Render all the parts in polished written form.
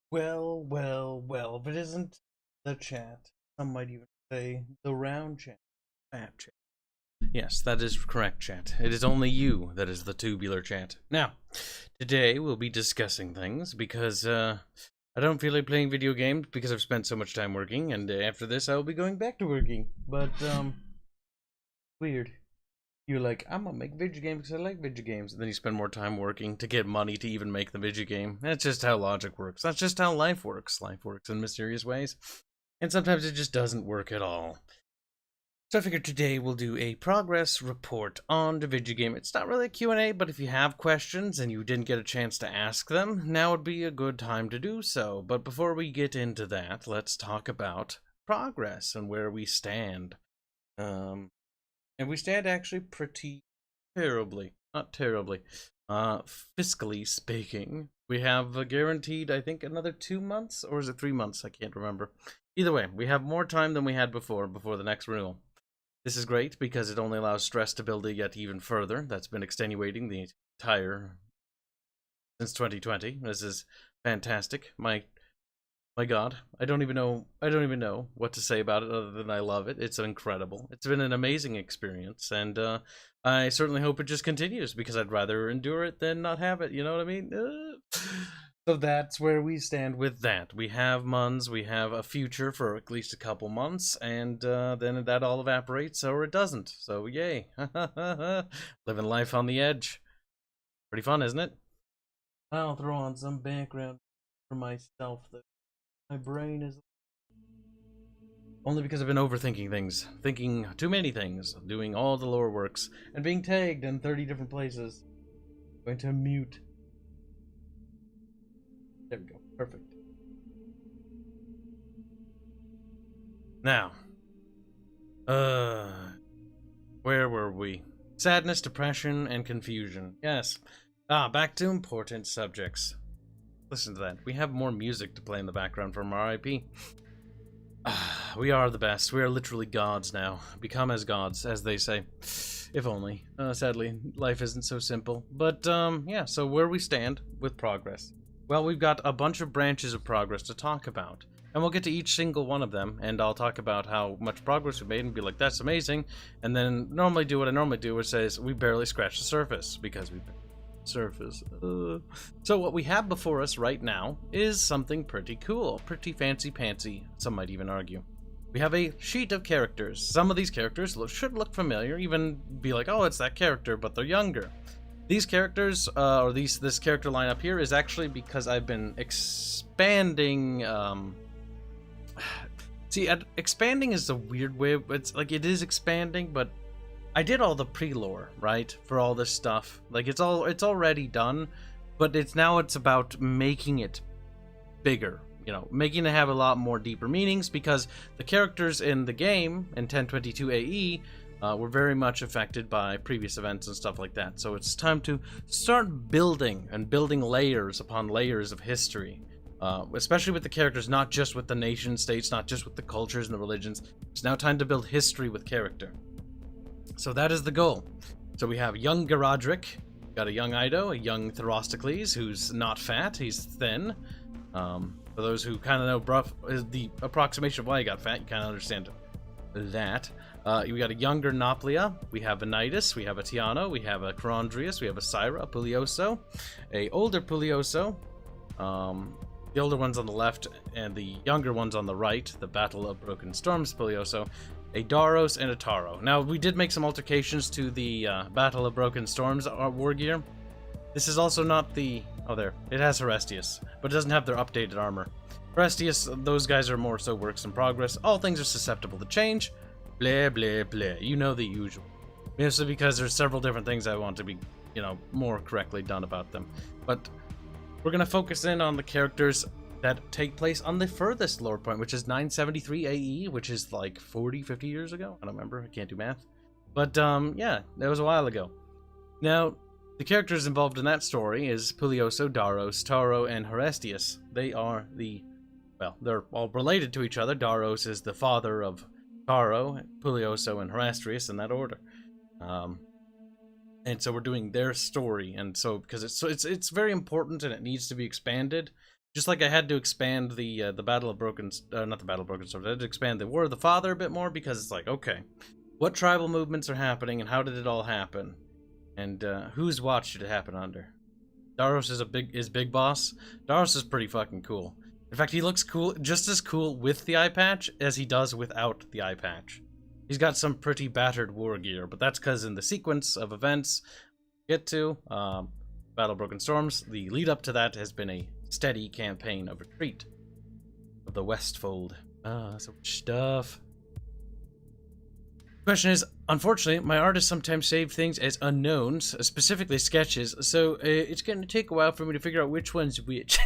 Well, well, well, if it isn't the chat, some might even say the round chat. Fat chat. Yes, that is correct, chat. It is only you that is the tubular chat. Now, today we'll be discussing things because I don't feel like playing video games because I've spent so much time working, and after this I will be going back to working. But weird. You're like, I'm gonna make video games because I like video games. And then you spend more time working to get money to even make the video game. That's just how logic works. That's just how life works. Life works in mysterious ways. And sometimes it just doesn't work at all. So I figured today we'll do a progress report on the video game. It's not really a Q&A, but if you have questions and you didn't get a chance to ask them, now would be a good time to do so. But before we get into that, let's talk about progress and where we stand. And we stand actually pretty terribly. Not terribly. Fiscally speaking, we have guaranteed, I think, another 2 months? Or is it 3 months? I can't remember. Either way, we have more time than we had before the next renewal. This is great because it only allows stress to build yet even further. That's been extenuating the entire... since 2020. This is fantastic. My God, I don't even know what to say about it other than I love it. It's incredible. It's been an amazing experience, and I certainly hope it just continues because I'd rather endure it than not have it. You know what I mean? So that's where we stand with that. We have months, we have a future for at least a couple months, and then that all evaporates, or it doesn't. So yay, living life on the edge. Pretty fun, isn't it? I'll throw on some background for myself though. My brain is... only because I've been overthinking things. Thinking too many things. Doing all the lore works. And being tagged in 30 different places. Going to mute. There we go. Perfect. Now. Where were we? Sadness, depression, and confusion. Yes. Back to important subjects. Listen to that. We have more music to play in the background from our IP. We are the best. We are literally gods now. Become as gods, as they say. If only. Sadly, life isn't so simple. But, yeah, so where we stand with progress. Well, we've got a bunch of branches of progress to talk about. And we'll get to each single one of them, and I'll talk about how much progress we made and be like, that's amazing. And then normally do what I normally do, which says we barely scratched the surface, because we've surface. So what we have before us right now is something pretty cool, pretty fancy-pantsy, some might even argue. We have a sheet of characters. Some of these characters should look familiar, even be like, oh, it's that character, but they're younger. These characters, or this character lineup here is actually because I've been expanding, see, expanding is a weird way, it's like, it is expanding, but I did all the pre-lore, right, for all this stuff. Like, it's already done, but it's about making it bigger, you know, making it have a lot more deeper meanings, because the characters in the game, in 1022 AE, were very much affected by previous events and stuff like that. So it's time to start building layers upon layers of history, especially with the characters, not just with the nation states, not just with the cultures and the religions. It's now time to build history with character. So that is the goal. So we have young Garadric, got a young Ido, a young Therostocles, who's not fat, he's thin. For those who kind of know Bruff is the approximation of why he got fat, you kind of understand that. We got a younger Noplia, we have a Nidus, we have a Tiano, we have a Corondrius, we have a Syra, a Pulioso, a older Pulioso, the older ones on the left and the younger ones on the right, the Battle of Broken Storms Pulioso, a Daros, and a Taro. Now, we did make some altercations to the Battle of Broken Storms war gear. This is also not the... oh, there. It has Herestius, but it doesn't have their updated armor. Herestius, those guys are more so works in progress. All things are susceptible to change. Blah, blah, blah. You know the usual. Mostly because there's several different things I want to be, you know, more correctly done about them. But we're going to focus in on the characters that take place on the furthest lore point, which is 973 AE, which is like 40, 50 years ago. I don't remember. I can't do math. But, yeah, that was a while ago. Now, the characters involved in that story is Pulioso, Daros, Taro, and Herestius. They are the... well, they're all related to each other. Daros is the father of Taro, Pulioso, and Herestius in that order. And so we're doing their story, and so because it's very important and it needs to be expanded. Just like I had to expand the Battle of Broken, not the Battle of Broken Swords, I had to expand the War of the Father a bit more, because it's like, okay, what tribal movements are happening and how did it all happen? And whose watch should it happen under? Daros is Big Boss. Daros is pretty fucking cool. In fact, he looks cool, just as cool with the eye patch as he does without the eye patch. He's got some pretty battered war gear, but that's because in the sequence of events we get to, Battle of Broken Storms, the lead up to that has been a steady campaign of retreat of the Westfold. So much stuff. Question is, unfortunately, my artists sometimes save things as unknowns, specifically sketches, so it's going to take a while for me to figure out which one's which.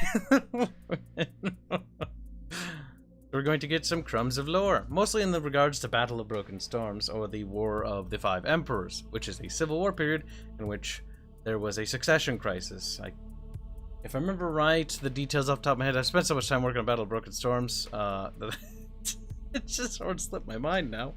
We're going to get some crumbs of lore, mostly in the regards to Battle of Broken Storms, or the War of the Five Emperors, which is a civil war period in which there was a succession crisis. If I remember right, the details off the top of my head, I've spent so much time working on Battle of Broken Storms, that it just sort of slipped my mind now.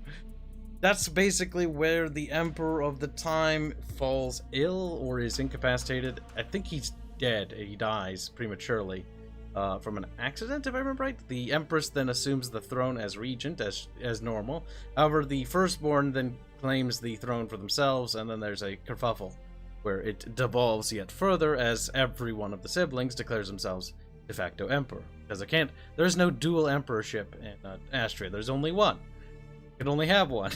That's basically where the Emperor of the time falls ill or is incapacitated. I think he's dead. He dies prematurely from an accident, if I remember right. The Empress then assumes the throne as regent, as normal. However, the firstborn then claims the throne for themselves, and then there's a kerfuffle where it devolves yet further as every one of the siblings declares themselves de facto emperor. Because there's no dual emperorship in Astria. There's only one. Could only have one.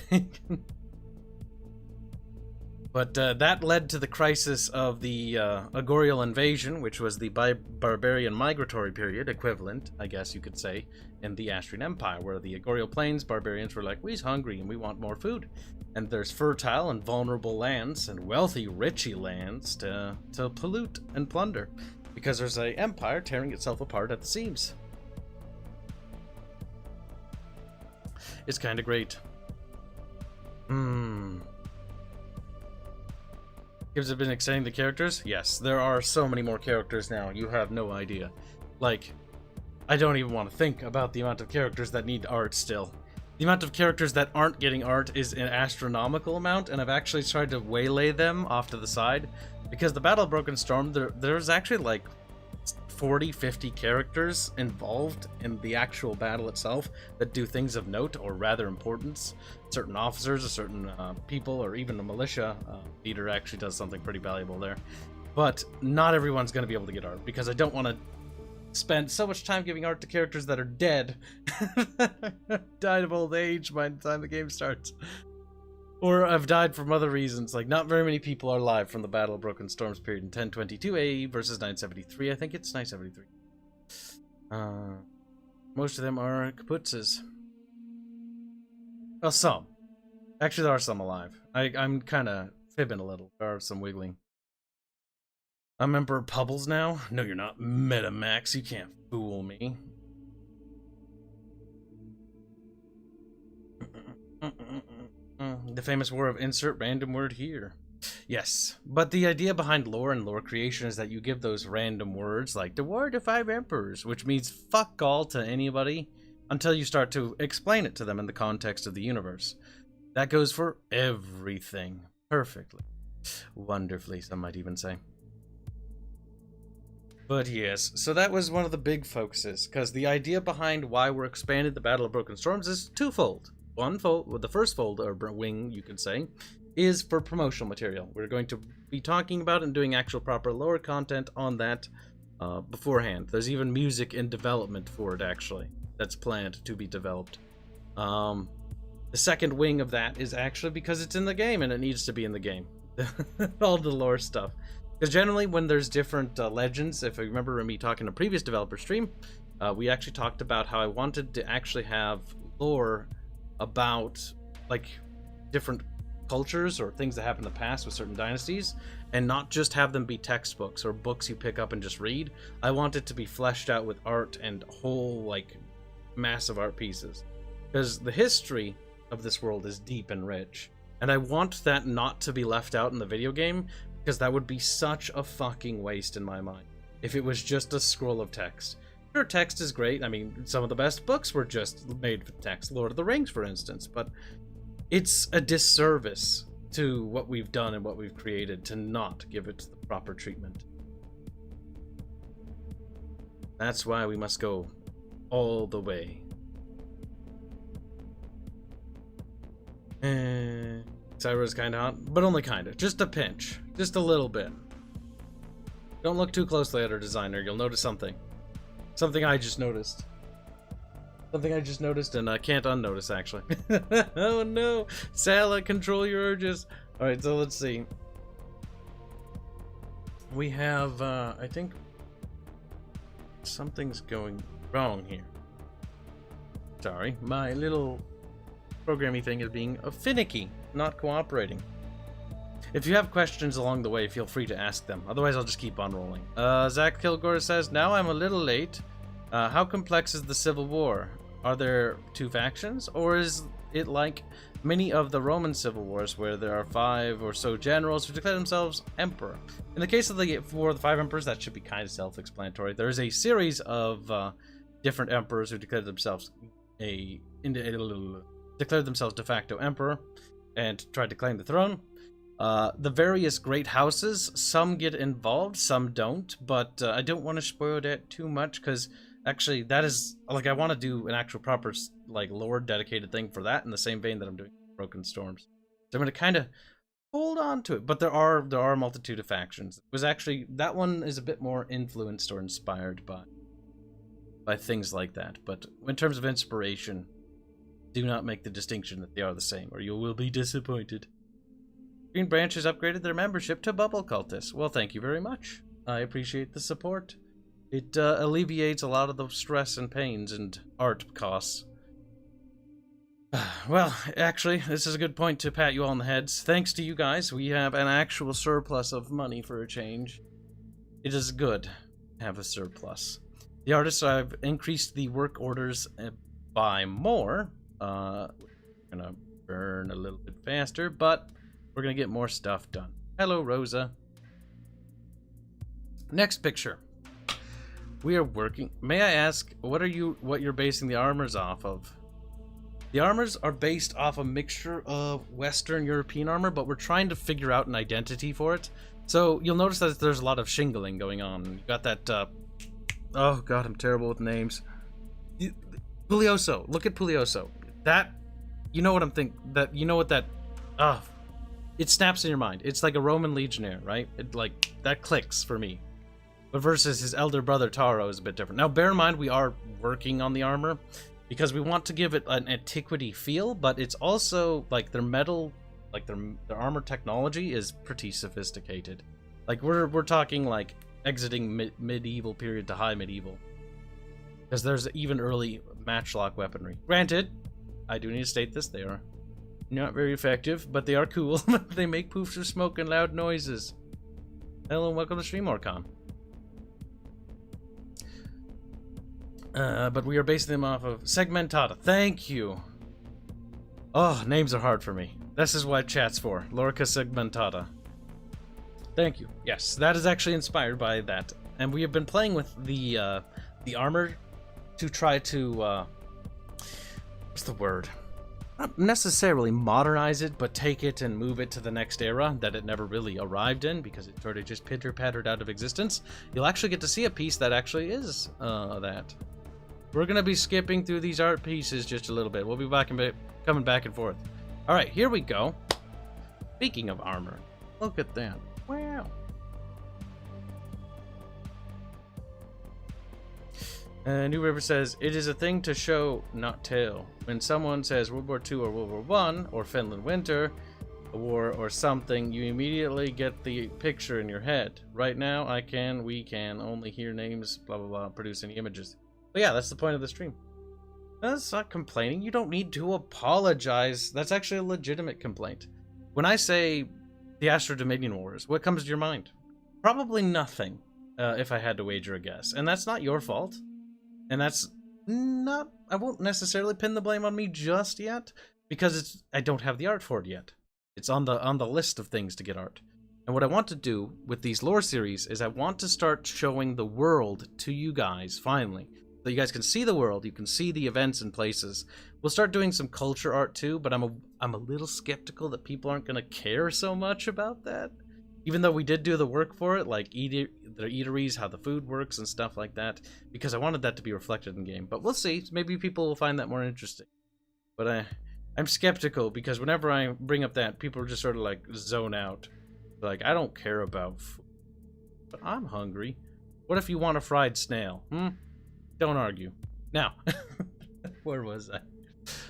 But that led to the crisis of the Agorial invasion, which was the barbarian migratory period equivalent, I guess you could say, in the Astrian Empire, where the Agorial plains barbarians were like, we's hungry and we want more food. And there's fertile and vulnerable lands and wealthy, richy lands to pollute and plunder, because there's an empire tearing itself apart at the seams. It's kind of great. Kibs have been extending the characters? Yes, there are so many more characters now, you have no idea. Like, I don't even want to think about the amount of characters that need art still. The amount of characters that aren't getting art is an astronomical amount, and I've actually tried to waylay them off to the side, because the Battle of Broken Storm, there's actually like 40-50 characters involved in the actual battle itself that do things of note or rather importance. Certain officers or certain people, or even the militia leader actually does something pretty valuable there. But not everyone's going to be able to get art, because I don't want to spend so much time giving art to characters that are dead. Died of old age by the time the game starts. Or have died from other reasons. Like, not very many people are alive from the Battle of Broken Storms period in 1022 AE versus 973. I think it's 973. Most of them are kaputzes. Well, some. Actually, there are some alive. I'm kind of fibbing a little. There are some wiggling. I'm Emperor Pubbles now? No, you're not. Metamax, you can't fool me. The famous war of insert random word here. Yes, but the idea behind lore and lore creation is that you give those random words like the War of the Five Emperors, which means fuck all to anybody, until you start to explain it to them in the context of the universe. That goes for everything. Perfectly. Wonderfully, some might even say. But yes, so that was one of the big focuses, because the idea behind why we're expanding the Battle of Broken Storms is twofold. The first fold, or wing, you could say, is for promotional material. We're going to be talking about and doing actual proper lore content on that beforehand. There's even music in development for it, actually, that's planned to be developed. The second wing of that is actually because it's in the game and it needs to be in the game. All the lore stuff. Because generally when there's different legends, if I remember me talking to a previous developer stream, we actually talked about how I wanted to actually have lore about like different cultures or things that happened in the past with certain dynasties, and not just have them be textbooks or books you pick up and just read. I want it to be fleshed out with art and whole, like, massive art pieces, because the history of this world is deep and rich, and I want that not to be left out in the video game, because that would be such a fucking waste in my mind if it was just a scroll of text. Sure, text is great. I mean, some of the best books were just made with text. Lord of the Rings, for instance. But it's a disservice to what we've done and what we've created to not give it the proper treatment. That's why we must go all the way. Cyra's kind of hot, but only kind of. Just a pinch. Just a little bit. Don't look too closely at her designer. You'll notice something. Something I just noticed. Something I just noticed and I can't unnotice, actually. Oh no! Sala, control your urges. Alright, so let's see. We have, I think... something's going wrong here. Sorry, my little programming thing is being finicky, not cooperating. If you have questions along the way, feel free to ask them. Otherwise, I'll just keep on rolling. Zach Kilgore says, now I'm a little late. How complex is the Civil War? Are there two factions? Or is it like many of the Roman civil wars where there are 5 or so generals who declare themselves emperor? In the case of the War of the 5 Emperors, that should be kind of self-explanatory. There is a series of different emperors who declared themselves de facto emperor and tried to claim the throne. The various great houses, some get involved, some don't, but I don't want to spoil that too much because actually that is, like, I want to do an actual proper, like, lore dedicated thing for that in the same vein that I'm doing Broken Storms. So I'm going to kind of hold on to it, but there are a multitude of factions. It was actually, that one is a bit more influenced or inspired by things like that, but in terms of inspiration, do not make the distinction that they are the same, or you will be disappointed. Green Branch has upgraded their membership to Bubble Cultist. Well, thank you very much. I appreciate the support. It alleviates a lot of the stress and pains and art costs. Well, actually, this is a good point to pat you all on the heads. Thanks to you guys, we have an actual surplus of money for a change. It is good to have a surplus. The artists, I've increased the work orders by more. We're gonna burn a little bit faster, but we're gonna get more stuff done. Hello, Rosa. Next picture. We are working. May I ask, what you're basing the armors off of? The armors are based off a mixture of Western European armor, but we're trying to figure out an identity for it. So you'll notice that there's a lot of shingling going on. You got that. Oh god, I'm terrible with names. Pulioso. Look at Pulioso. That, you know what I'm thinking. That, you know what that. It snaps in your mind. It's like a Roman legionnaire, right? It, like, that clicks for me. But versus his elder brother Taro is a bit different. Now, bear in mind, we are working on the armor because we want to give it an antiquity feel, but it's also, like, their metal, like, their armor technology is pretty sophisticated. Like, we're talking, like, exiting medieval period to high medieval. Because there's even early matchlock weaponry. Granted, I do need to state this, they are not very effective, but they are cool. They make poofs of smoke and loud noises. Hello and welcome to StreamOrcon. But we are basing them off of Segmentata. Thank you. Oh, names are hard for me. This is what chat's for. Lorica Segmentata. Thank you. Yes, that is actually inspired by that. And we have been playing with the armor to try to, what's the word? Not necessarily modernize it, but take it and move it to the next era that it never really arrived in because it sort of just pitter-pattered out of existence. You'll actually get to see a piece that actually is that. We're going to be skipping through these art pieces just a little bit. We'll be coming back and forth. Alright, here we go. Speaking of armor, look at that. Wow. New River says, it is a thing to show, not tell. When someone says World War II or World War I or Finland Winter, a war or something, you immediately get the picture in your head. Right now, we can only hear names, blah, blah, blah, produce any images. But yeah, that's the point of the stream. That's not complaining. You don't need to apologize. That's actually a legitimate complaint. When I say the Astro Dominion Wars, what comes to your mind? Probably nothing, if I had to wager a guess. And that's not your fault. And that's not... I won't necessarily pin the blame on me just yet, because I don't have the art for it yet. It's on the list of things to get art. And what I want to do with these lore series is I want to start showing the world to you guys, finally. So you guys can see the world, you can see the events and places. We'll start doing some culture art too, but I'm a little skeptical that people aren't going to care so much about that. Even though we did do the work for it, like the eateries, how the food works and stuff like that, because I wanted that to be reflected in game. But we'll see. Maybe people will find that more interesting. But I'm skeptical, because whenever I bring up that, people just sort of like zone out. Like, I don't care about food, but I'm hungry. What if you want a fried snail? Don't argue. Now, where was I?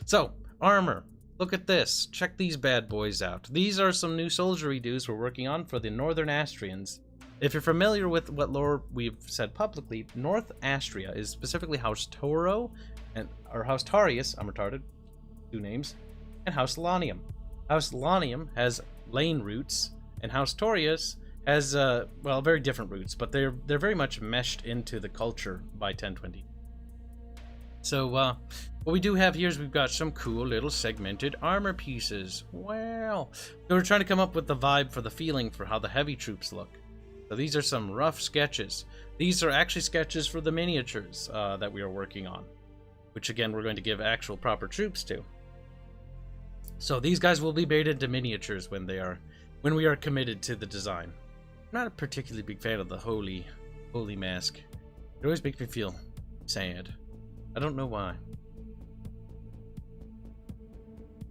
So, armor. Look at this. Check these bad boys out. These are some new soldiery dues we're working on for the Northern Astrians. If you're familiar with what lore we've said publicly, North Astria is specifically House Toro, or House Tarius, I'm retarded, 2 names, and House Lanium. House Lanium has lane roots, and House Torius has, well, very different roots, but they're very much meshed into the culture by 1020. So, what we do have here is we've got some cool little segmented armor pieces. Wow. So we're trying to come up with the vibe for the feeling for how the heavy troops look. So these are some rough sketches. These are actually sketches for the miniatures that we are working on, which again we're going to give actual proper troops to. So these guys will be made into miniatures when we are committed to the design. I'm not a particularly big fan of the holy mask. It always makes me feel sad. I don't know why.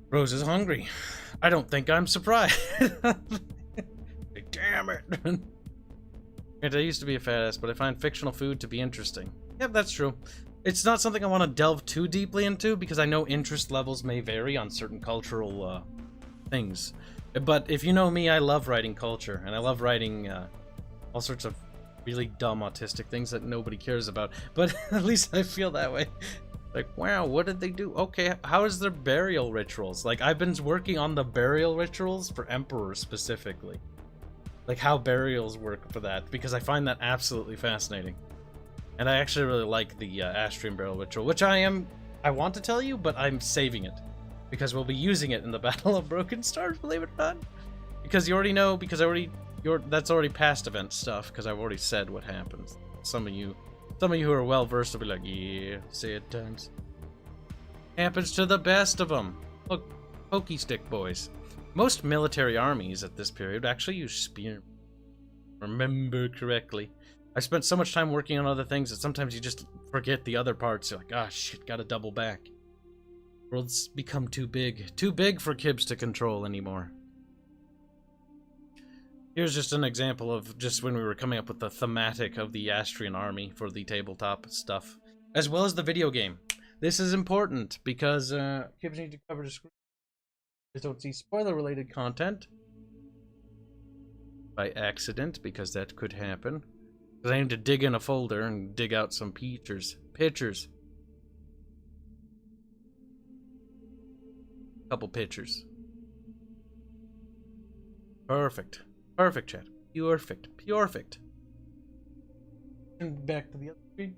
Rose is hungry. I don't think I'm surprised. Damn it. I used to be a fat ass, but I find fictional food to be interesting. Yep, that's true. It's not something I want to delve too deeply into, because I know interest levels may vary on certain cultural things. But if you know me, I love writing culture, and I love writing all sorts of really dumb autistic things that nobody cares about. But at least I feel that way. Like, wow, what did they do? Okay, how is their burial rituals? Like, I've been working on the burial rituals for emperors specifically. Like, how burials work for that, because I find that absolutely fascinating. And I actually really like the Astrian burial ritual, which I want to tell you, but I'm saving it. Because we'll be using it in the Battle of Broken Stars, believe it or not. Because you already know, because that's already past event stuff, because I've already said what happens. Some of you who are well versed will be like, yeah, say it times. Happens to the best of them. Look, pokey stick boys. Most military armies at this period actually use spear. Remember correctly. I spent so much time working on other things that sometimes you just forget the other parts. You're like, ah, shit, gotta double back. World's become too big for Kibs to control anymore. Here's just an example of just when we were coming up with the thematic of the Astrian army for the tabletop stuff, as well as the video game. This is important because Kibs need to cover the screen. Just don't see spoiler-related content by accident, because that could happen. Because I need to dig in a folder and dig out some pictures. Couple pictures. Perfect. Perfect, chat. Perfect. And back to the other screen.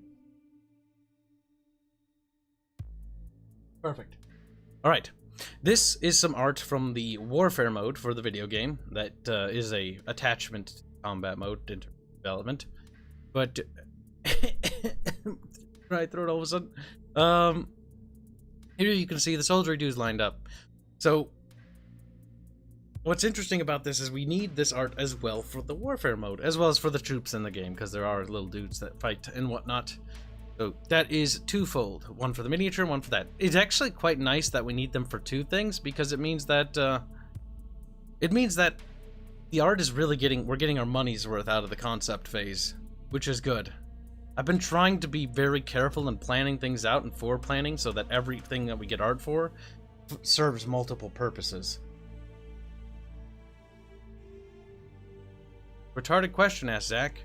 Perfect. Alright. This is some art from the warfare mode for the video game. That is a attachment combat mode into development. But right through it all of a sudden. Here you can see the soldiery dudes lined up. So what's interesting about this is we need this art as well for the warfare mode, as well as for the troops in the game, because there are little dudes that fight and whatnot. So that is twofold. One for the miniature, one for that. It's actually quite nice that we need them for 2 things, because it means that the art is really we're getting our money's worth out of the concept phase, which is good. I've been trying to be very careful in planning things out and planning so that everything that we get art for serves multiple purposes. Retarded question, asked Zach.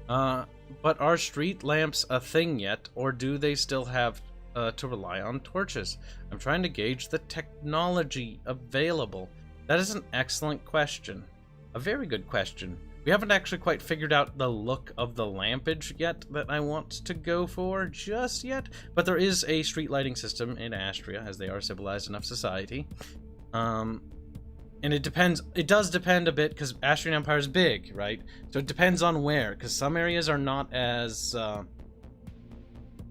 But are street lamps a thing yet, or do they still have to rely on torches? I'm trying to gauge the technology available. That is an excellent question. A very good question. We haven't actually quite figured out the look of the lampage yet that I want to go for just yet, but there is a street lighting system in Astria, as they are civilized enough society. And it does depend a bit, because Astrian Empire is big, right? So it depends on where, because some areas are not as,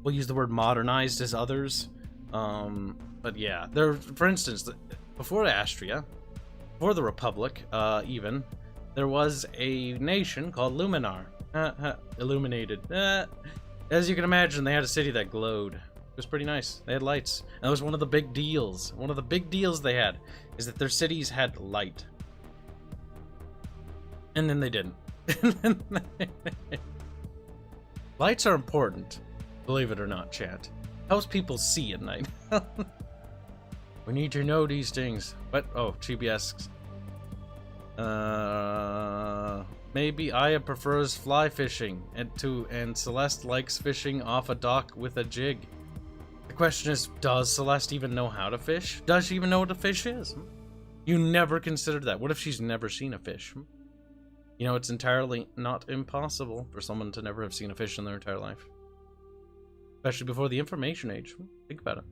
we'll use the word modernized as others. But yeah, for instance, before Astria, before the Republic, even, there was a nation called Luminar. Illuminated. As you can imagine, they had a city that glowed. It was pretty nice. They had lights. And that was one of the big deals. One of the big deals they had is that their cities had light. And then they didn't. Lights are important, believe it or not, chat. Helps people see at night. We need to know these things. What? Oh, Chibi asks. Maybe Aya prefers fly fishing, and Celeste likes fishing off a dock with a jig. The question is, does Celeste even know how to fish? Does she even know what a fish is? You never considered that. What if she's never seen a fish? You know, it's entirely not impossible for someone to never have seen a fish in their entire life. Especially before the information age. Think about it.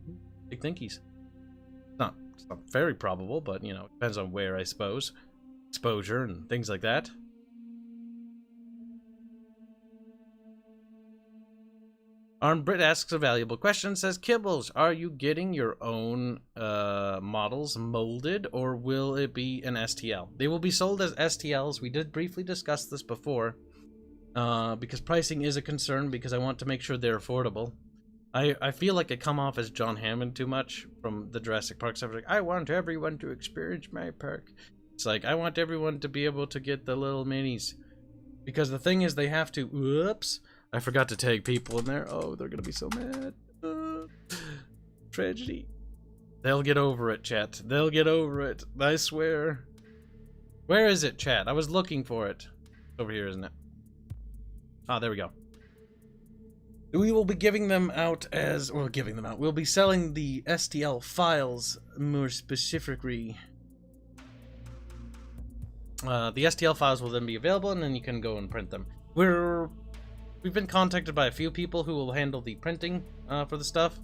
Big thinkies. It's not very probable, but, you know, it depends on where, I suppose. Exposure and things like that. Armed Brit asks a valuable question, says, Kibbles, are you getting your own models molded, or will it be an STL? They will be sold as STLs. We did briefly discuss this before, because pricing is a concern, because I want to make sure they're affordable. I feel like I come off as John Hammond too much from the Jurassic Park stuff. Like, I want everyone to experience my park. It's like, I want everyone to be able to get the little minis. Because the thing is, they have to... Whoops. I forgot to tag people in there. Oh, they're gonna be so mad. Tragedy. They'll get over it, chat. They'll get over it. I swear. Where is it, chat? I was looking for it. Over here, isn't it? Ah, there we go. We will be giving them out as... Or giving them out. We'll be selling the STL files more specifically. The STL files will then be available, and then you can go and print them. We've been contacted by a few people who will handle the printing for the stuff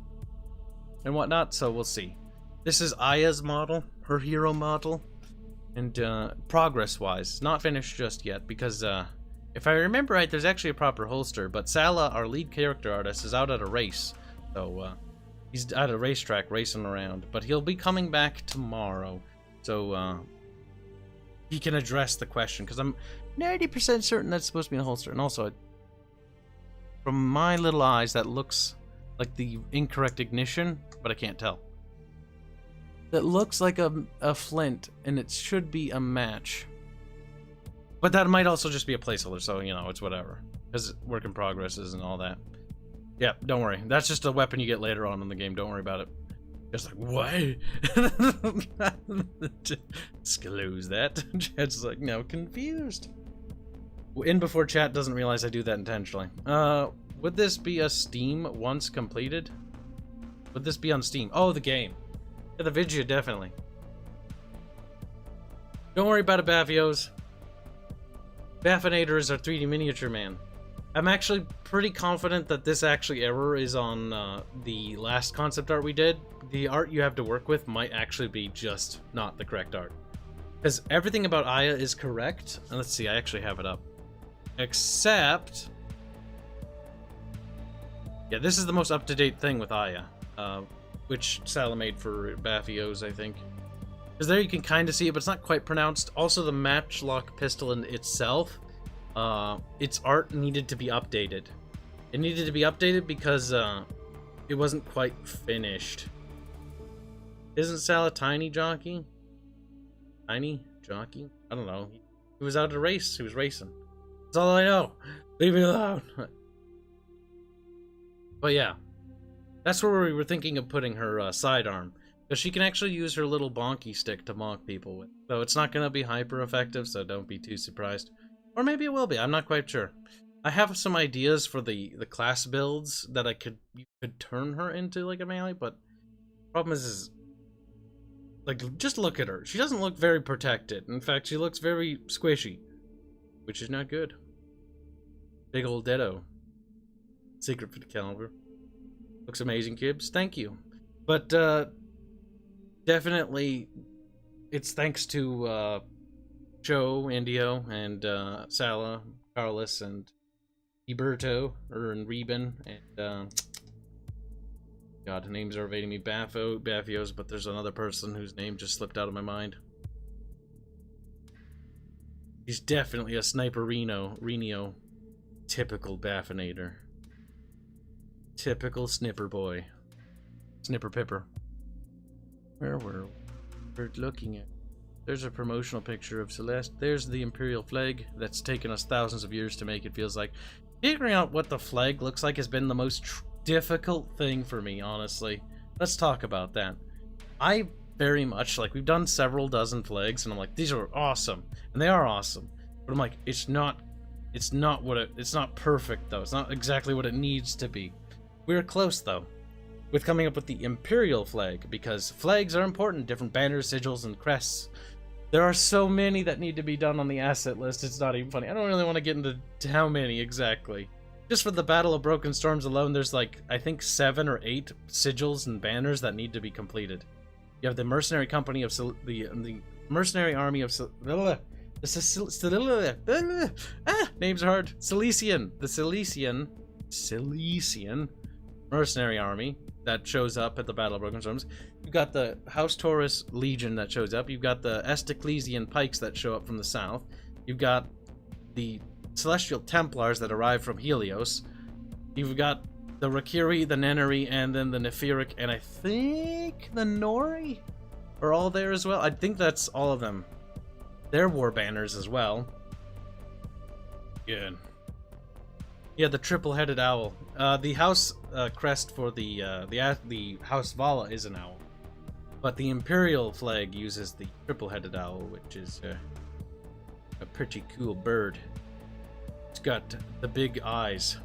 and whatnot, so we'll see. This is Aya's model, her hero model, and progress-wise, not finished just yet, because if I remember right, there's actually a proper holster, but Sala, our lead character artist, is out at a race, so he's at a racetrack racing around, but he'll be coming back tomorrow, so he can address the question, because I'm 90% certain that's supposed to be in a holster, and also... From my little eyes, that looks like the incorrect ignition, but I can't tell. That looks like a flint, and it should be a match. But that might also just be a placeholder, so, you know, it's whatever. Because work in progresses and all that. Yeah, don't worry. That's just a weapon you get later on in the game. Don't worry about it. Just like, what? Disclose that. Chat's like, now confused. In before chat doesn't realize I do that intentionally. Would this be a Steam once completed? Would this be on Steam? Oh, the game. Yeah, the video, definitely. Don't worry about it, Baffios. Baffinator is our 3D miniature man. I'm actually pretty confident that this actually error is on the last concept art we did. The art you have to work with might actually be just not the correct art. Because everything about Aya is correct. And let's see, I actually have it up. Except... Yeah, this is the most up-to-date thing with Aya. Which Sala made for Baffios, I think. Because there you can kind of see it, but it's not quite pronounced. Also, the matchlock pistol in itself, its art needed to be updated. It needed to be updated because it wasn't quite finished. Isn't Sala Tiny Jockey? Tiny Jockey? I don't know. He was out at a race. He was racing. That's all I know. Leave me alone. But yeah. That's where we were thinking of putting her sidearm. Because she can actually use her little bonky stick to mock people with. So it's not going to be hyper effective, so don't be too surprised. Or maybe it will be, I'm not quite sure. I have some ideas for the class builds that you could turn her into like a melee, but the problem is like, just look at her. She doesn't look very protected. In fact, she looks very squishy. Which is not good. Big old Ditto. Secret for the caliber. Looks amazing, Kibs. Thank you. But, definitely, it's thanks to, Joe, Indio, and, Sala, Carlos, and and Reben, and, God, names are evading me. Baffios, but there's another person whose name just slipped out of my mind. He's definitely a sniper Reno. Typical baffinator. Typical snipper boy. Snipper pipper. Where were we looking at? There's a promotional picture of Celeste. There's the Imperial flag that's taken us thousands of years to make, it feels like. Figuring out what the flag looks like has been the most difficult thing for me, honestly. Let's talk about that. I very much, like, we've done several dozen flags, and I'm like, these are awesome. And they are awesome. But I'm like, it's not perfect, though. It's not exactly what it needs to be. We're close, though, with coming up with the Imperial flag, because flags are important. Different banners, sigils, and crests. There are so many that need to be done on the asset list, it's not even funny. I don't really want to get into how many exactly. Just for the Battle of Broken Storms alone, there's like, I think 7 or 8 sigils and banners that need to be completed. You have the Mercenary Company of the Mercenary Army of names are hard. Silesian. The Silesian Mercenary Army that shows up at the Battle of Broken Storms. You've got the House Taurus Legion that shows up. You've got the Esteclesian Pikes that show up from the south. You've got the Celestial Templars that arrive from Helios. You've got the Rakiri, the Neneri, and then the Nephiric, and I think the Nori are all there as well. I think that's all of them. Their war banners as well. Good. Yeah, the triple-headed owl. The house crest for the House Vala is an owl, but the Imperial flag uses the triple-headed owl, which is a pretty cool bird. It's got the big eyes.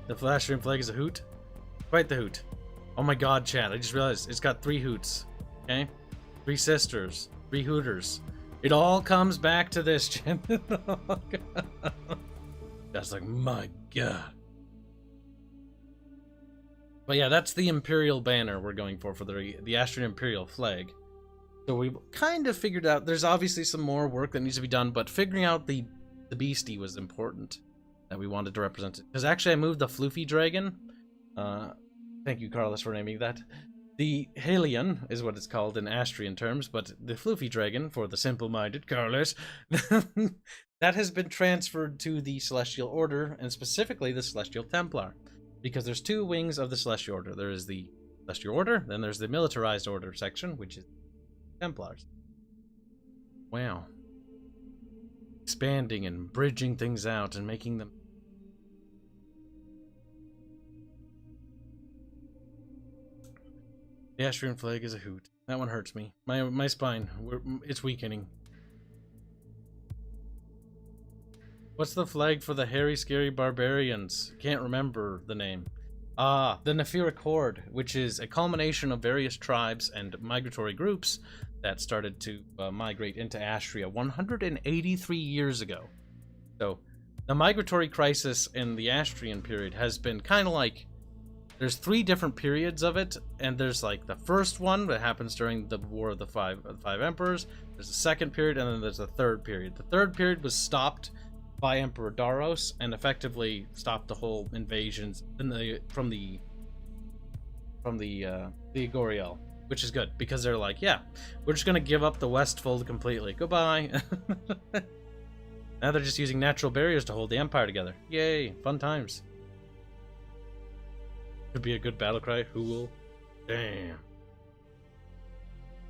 The LiveStream flag is a hoot. Quite the hoot. Oh my god, chat, I just realized it's got 3 hoots. Okay? 3 sisters. 3 hooters. It all comes back to this, chat. Oh, that's like, my god. But yeah, that's the Imperial banner we're going for the Astrian Imperial flag. So we kind of figured out, there's obviously some more work that needs to be done, but figuring out the beastie was important. That we wanted to represent it. Because actually I moved the Floofy Dragon. Thank you, Carlos, for naming that. The Helion is what it's called in Astrian terms, but the Floofy Dragon, for the simple-minded Carlos, that has been transferred to the Celestial Order, and specifically the Celestial Templar. Because there's 2 wings of the Celestial Order. There is the Celestial Order, then there's the Militarized Order section, which is Templars. Wow. Expanding and bridging things out and making them. The Astrian flag is a hoot. That one hurts me. My spine. It's weakening. What's the flag for the hairy, scary barbarians? Can't remember the name. Ah, the Nephiric Horde, which is a culmination of various tribes and migratory groups that started to migrate into Astria 183 years ago. So, the migratory crisis in the Astrian period has been kind of like, there's 3 different periods of it, and there's like the first one that happens during the War of the Five Emperors, there's a second period, and then there's a third period. The third period was stopped by Emperor Daros, and effectively stopped the whole invasions from the Agoriel. Which is good, because they're like, yeah, we're just gonna give up the Westfold completely. Goodbye. Now they're just using natural barriers to hold the Empire together. Yay, fun times. Could be a good battle cry. Hool. Damn.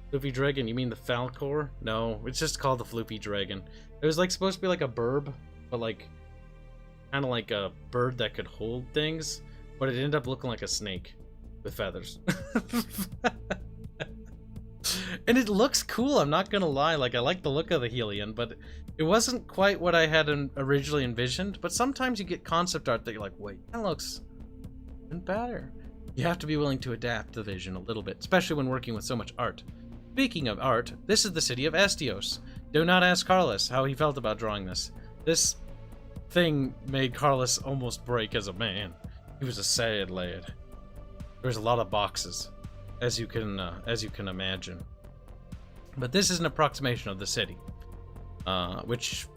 Floofy Dragon, you mean the Falcor? No, it's just called the Floofy Dragon. It was like supposed to be like a burb, but like kind of like a bird that could hold things, but it ended up looking like a snake with feathers. And it looks cool, I'm not gonna lie. Like, I like the look of the Helion, but it wasn't quite what I had originally envisioned. But sometimes you get concept art that you're like, wait, that looks even better. You have to be willing to adapt the vision a little bit, especially when working with so much art. Speaking of art, this is the city of Estios. Do not ask Carlos how he felt about drawing this. This thing made Carlos almost break as a man. He was a sad lad. There's a lot of boxes, as you can imagine. But this is an approximation of the city, which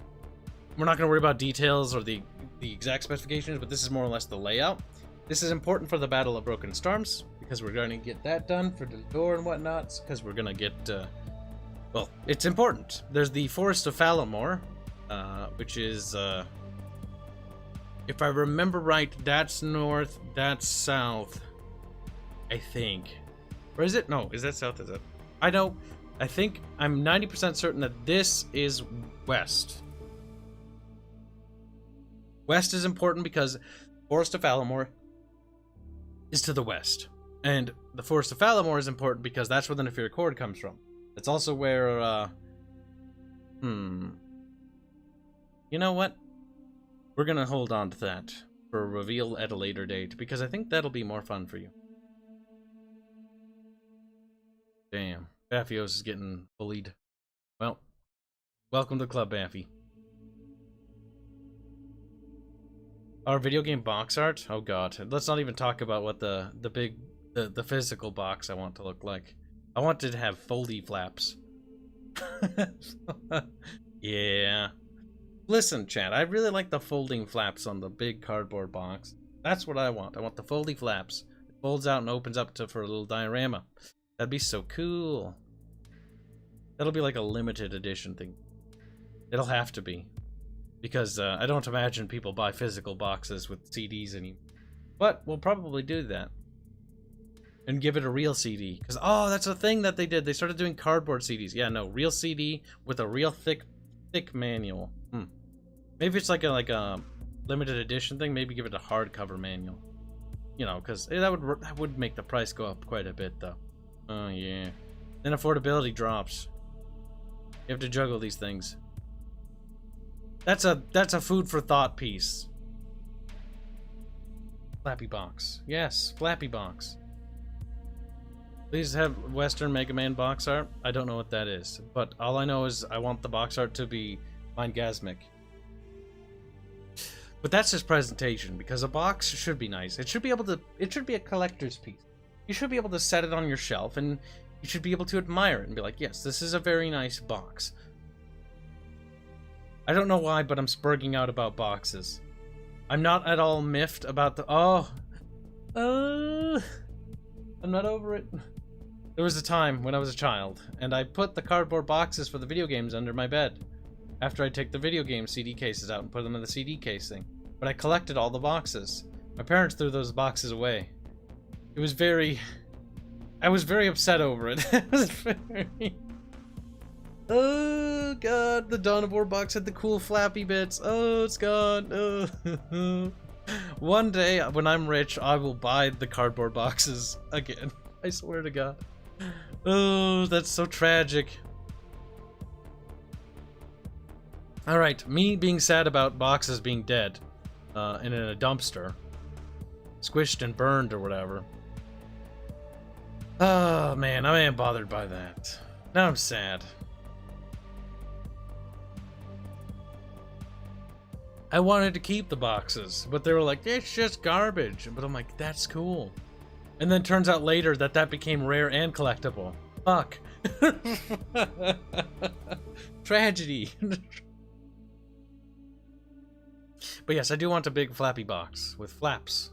we're not going to worry about details or the exact specifications, but this is more or less the layout. This is important for the Battle of Broken Storms, because we're going to get that done for the door and whatnot, because we're going to get, well, it's important. There's the Forest of Falamore, which is, if I remember right, that's north, that's south, I think. Or is it? No, is that south? Is it? I know, I think, I'm 90% certain that this is west. West is important because Forest of Falamore is to the west. And the Forest of Falamore is important because that's where the Nephir Cord comes from. It's also where, you know what? We're gonna hold on to that for a reveal at a later date, because I think that'll be more fun for you. Damn, Baffios is getting bullied. Well, welcome to the club, Baffy. Our video game box art? Oh god, let's not even talk about what the physical box I want to look like. I want it to have foldy flaps. Yeah. Listen, chat, I really like the folding flaps on the big cardboard box. That's what I want. I want the foldy flaps. It folds out and opens up for a little diorama. That'd be so cool. That'll be like a limited edition thing. It'll have to be. Because I don't imagine people buy physical boxes with CDs anymore. But we'll probably do that. And give it a real CD. Because, oh, that's a thing that they did. They started doing cardboard CDs. Yeah, no, real CD with a real thick manual. Maybe it's like a limited edition thing. Maybe give it a hardcover manual. You know, because that would make the price go up quite a bit, though. Oh, yeah. Then affordability drops. You have to juggle these things. That's a food for thought piece. Flappy box. Yes, Flappy box. Please have Western Mega Man box art. I don't know what that is, but all I know is I want the box art to be Mindgasmic. But that's just presentation, because a box should be nice. It should be a collector's piece. You should be able to set it on your shelf, and you should be able to admire it and be like, yes, this is a very nice box. I don't know why, but I'm spurging out about boxes. I'm not at all miffed about the... I'm not over it. There was a time when I was a child, and I put the cardboard boxes for the video games under my bed. After I take the video game CD cases out and put them in the CD casing. But I collected all the boxes. My parents threw those boxes away. It was very... I was very upset over it. It was very... Oh god, the Dawn of War box had the cool flappy bits. Oh, it's gone. Oh. One day, when I'm rich, I will buy the cardboard boxes again. I swear to god. Oh, that's so tragic. Alright, me being sad about boxes being dead. And in a dumpster. Squished and burned or whatever. Oh man, I am bothered by that. Now I'm sad. I wanted to keep the boxes, but they were like, it's just garbage. But I'm like, that's cool. And then turns out later that became rare and collectible. Fuck. Tragedy. But yes, I do want a big flappy box with flaps.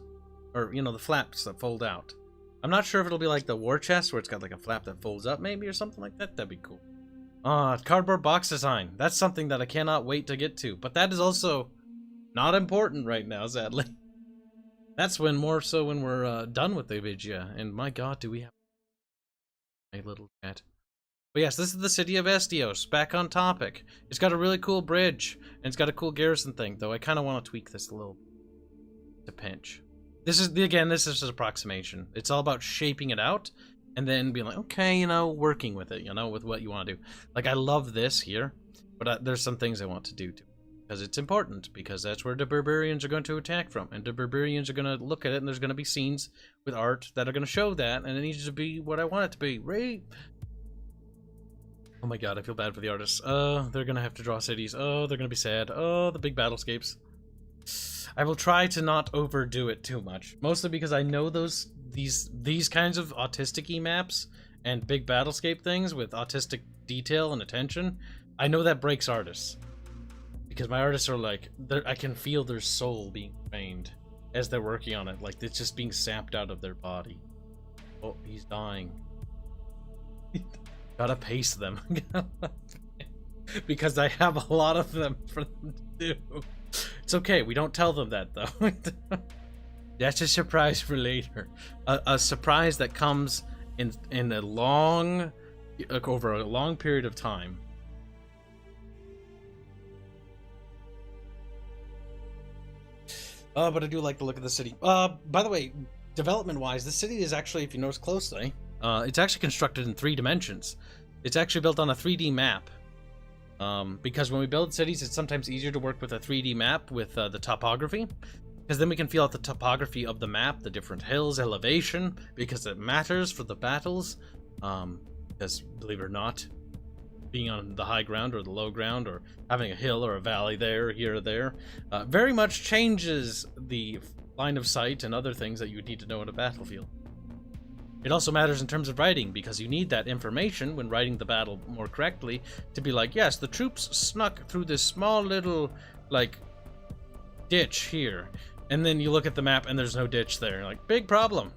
Or, you know, the flaps that fold out. I'm not sure if it'll be like the war chest where it's got like a flap that folds up maybe or something like that. That'd be cool. Cardboard box design. That's something that I cannot wait to get to. But that is also not important right now, sadly. That's when more so when we're done with the video. And my god, do we have a little chat. But yes, this is the city of Estios, back on topic. It's got a really cool bridge, and it's got a cool garrison thing, though I kind of want to tweak this a little to pinch. This is, again, this is just approximation. It's all about shaping it out, and then being like, okay, you know, working with it, you know, with what you want to do. Like, I love this here, but there's some things I want to do, too. Because it's important, because that's where the barbarians are going to attack from, and the barbarians are going to look at it, and there's going to be scenes with art that are going to show that, and it needs to be what I want it to be, right? Oh my god, I feel bad for the artists. Oh, they're gonna have to draw cities. Oh, they're gonna be sad. Oh, the big battlescapes. I will try to not overdo it too much. Mostly because I know these kinds of autistic-y maps and big battlescape things with autistic detail and attention. I know that breaks artists. Because my artists are like, I can feel their soul being drained as they're working on it. Like, it's just being sapped out of their body. Oh, he's dying. Gotta pace them. Because I have a lot of them for them to do. It's okay, we don't tell them that though. That's a surprise for later. A surprise that comes in a long, over a long period of time. But I do like the look of the city. By the way, development-wise, the city is actually, if you notice closely, it's actually constructed in 3 dimensions. It's actually built on a 3D map. Because when we build cities, it's sometimes easier to work with a 3D map with the topography. Because then we can feel out the topography of the map, the different hills, elevation, because it matters for the battles. Because, believe it or not, being on the high ground or the low ground, or having a hill or a valley there, here or there, very much changes the line of sight and other things that you would need to know in a battlefield. It also matters in terms of writing, because you need that information when writing the battle more correctly to be like, yes, the troops snuck through this small little, like, ditch here. And then you look at the map and there's no ditch there. Like, big problem.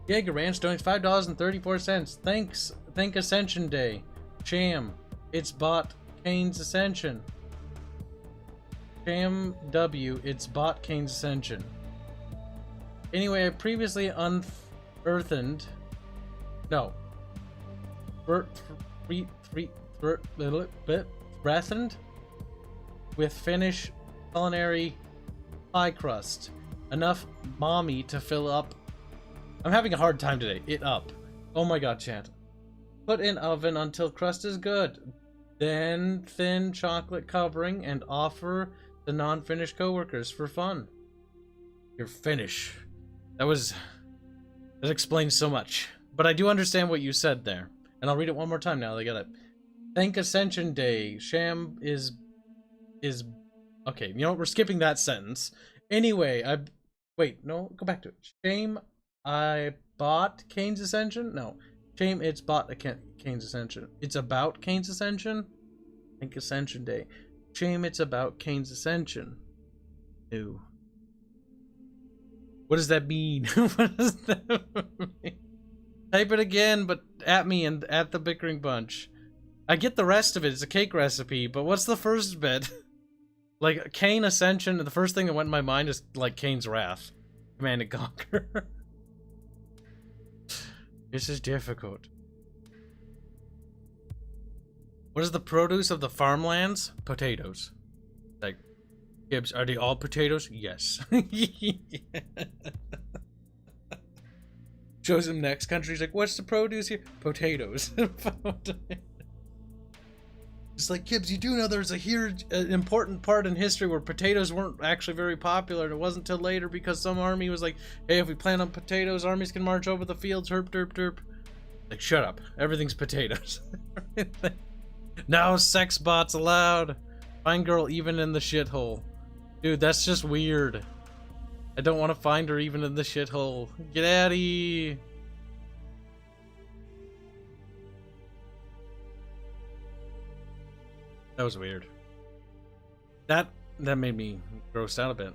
Jaeger Ranch donates $5.34. Thanks. Thank Ascension Day. Sham. It's bot Kane's Ascension. Sham W. It's bot Kane's Ascension. Anyway, I previously unearthened. No. Threatened with Finnish culinary pie crust. Enough mommy to fill up. I'm having a hard time today. It up. Oh my god, chat. Put in oven until crust is good. Then thin chocolate covering and offer the non-Finnish coworkers for fun. You're Finnish. That explains so much. But I do understand what you said there. And I'll read it one more time now that I got it. Thank Ascension Day. Sham is okay, you know what, we're skipping that sentence. Anyway, wait, no, go back to it. Shame I bought Kane's Ascension? No. Shame it's bought Kane's Ascension. It's about Kane's Ascension? Thank Ascension Day. Shame it's about Kane's Ascension. Ew. What does that mean? What does that mean? Type it again, but at me and at the Bickering Bunch. I get the rest of it. It's a cake recipe, but what's the first bit? Like, Kane Ascension, the first thing that went in my mind is, like, Kane's Wrath. Command and Conquer. This is difficult. What is the produce of the farmlands? Potatoes. Like, Kibs, are they all potatoes? Yes. Shows him next country. He's like, what's the produce here? Potatoes. It's like, Kibs, you do know there's a huge, important part in history where potatoes weren't actually very popular, and it wasn't till later because some army was like, hey, if we plant on potatoes, armies can march over the fields, herp, derp, derp. Like, shut up. Everything's potatoes. Now sex bots allowed. Find girl even in the shithole. Dude, that's just weird. I don't want to find her even in the shithole. Get out of here. That was weird. That made me grossed out a bit.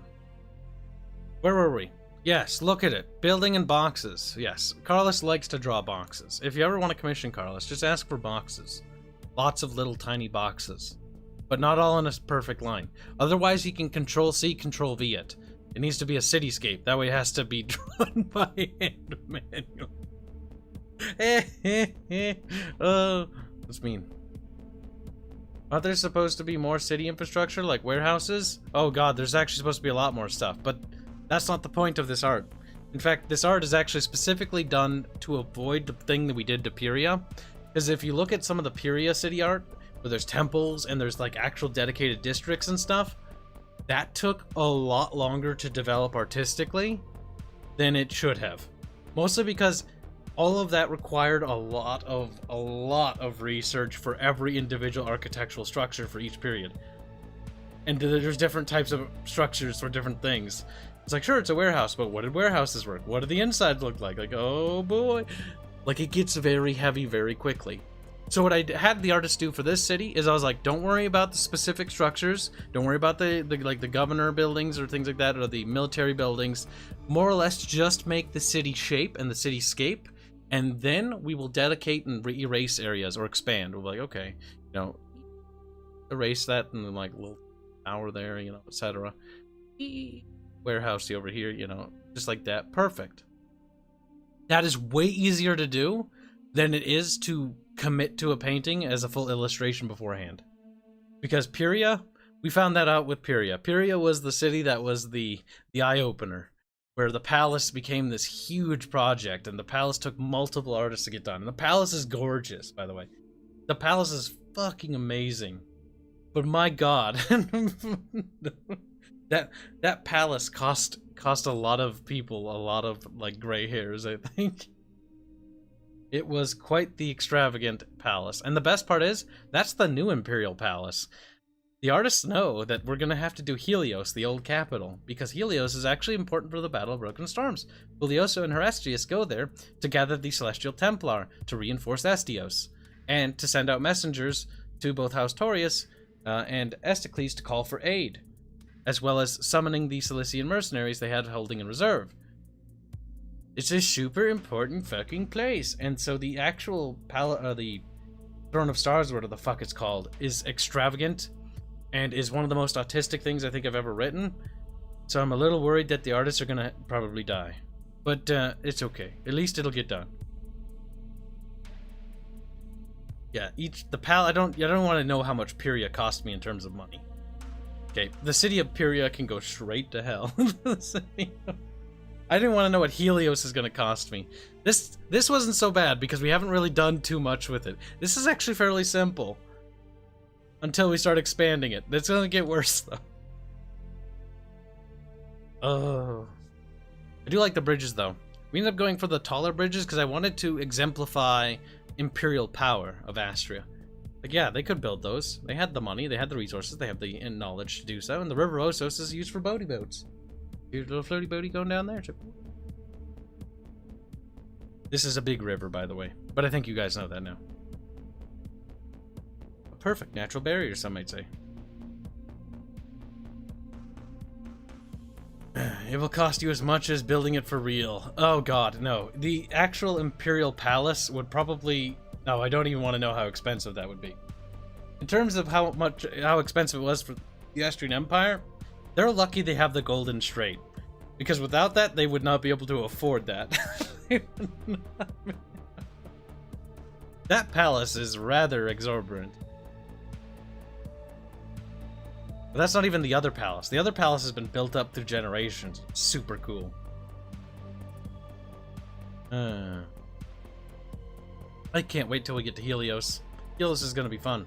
Where were we? Yes, look at it. Building and boxes. Yes, Carlos likes to draw boxes. If you ever want to commission Carlos, just ask for boxes. Lots of little tiny boxes. But not all in a perfect line. Otherwise, he can Control-C, Control-V it. It needs to be a cityscape. That way it has to be drawn by hand manually. Oh, that's mean. Aren't there supposed to be more city infrastructure, like warehouses? Oh god, there's actually supposed to be a lot more stuff, but that's not the point of this art. In fact, this art is actually specifically done to avoid the thing that we did to Pyria. Because if you look at some of the Pyria city art, where there's temples and there's like actual dedicated districts and stuff, that took a lot longer to develop artistically than it should have. Mostly because all of that required a lot of research for every individual architectural structure for each period. And there's different types of structures for different things. It's like, sure, it's a warehouse, but what did warehouses work? What did the insides look like? Like, oh boy. Like, it gets very heavy very quickly. So what I had the artist do for this city is I was like, don't worry about the specific structures. Don't worry about the governor buildings or things like that, or the military buildings. More or less just make the city shape and the cityscape, and then we will dedicate and erase areas or expand. We'll be like, okay, you know, erase that and then like a little tower there, you know, etc. Warehouse over here, you know, just like that. Perfect. That is way easier to do than it is to commit to a painting as a full illustration beforehand. Because Pyria, we found that out with Pyria. Pyria was the city that was the eye-opener, where the palace became this huge project, and the palace took multiple artists to get done. And the palace is gorgeous, by the way. The palace is fucking amazing. But my god, that palace cost a lot of people a lot of like gray hairs, I think. It was quite the extravagant palace. And the best part is, that's the new Imperial Palace. The artists know that we're going to have to do Helios, the old capital, because Helios is actually important for the Battle of Broken Storms. Bulioso and Terrestrius go there to gather the Celestial Templar to reinforce Estios, and to send out messengers to both House Taurius and Esticles to call for aid, as well as summoning the Cilician mercenaries they had holding in reserve. It's a super important fucking place. And so the actual the Throne of Stars, whatever the fuck it's called, is extravagant and is one of the most autistic things I think I've ever written. So I'm a little worried that the artists are gonna probably die. But it's okay. At least it'll get done. Yeah, I don't want to know how much Pyria cost me in terms of money. Okay, the city of Pyria can go straight to hell. I didn't want to know what Helios is going to cost me. This wasn't so bad because we haven't really done too much with it. This is actually fairly simple. Until we start expanding it. It's going to get worse though. Oh. I do like the bridges though. We ended up going for the taller bridges because I wanted to exemplify imperial power of Astria. Like, yeah, they could build those. They had the money, they had the resources, they have the knowledge to do so, and the River Osos is used for boaty boats. Here's a little floaty boaty going down there. This is a big river, by the way, but I think you guys know that now. A perfect natural barrier, some might say. It will cost you as much as building it for real. Oh god, no. The actual Imperial Palace would probably... No, I don't even want to know how expensive that would be. In terms of how expensive it was for the Astrian Empire, they're lucky they have the Golden Strait. Because without that, they would not be able to afford that. That palace is rather exorbitant. But that's not even the other palace. The other palace has been built up through generations. Super cool. I can't wait till we get to Helios. Helios is going to be fun.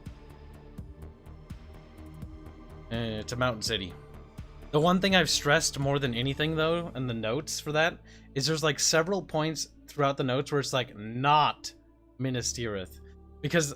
It's a mountain city. The one thing I've stressed more than anything, though, in the notes for that, is there's like several points throughout the notes where it's like, not Minas Tirith. Because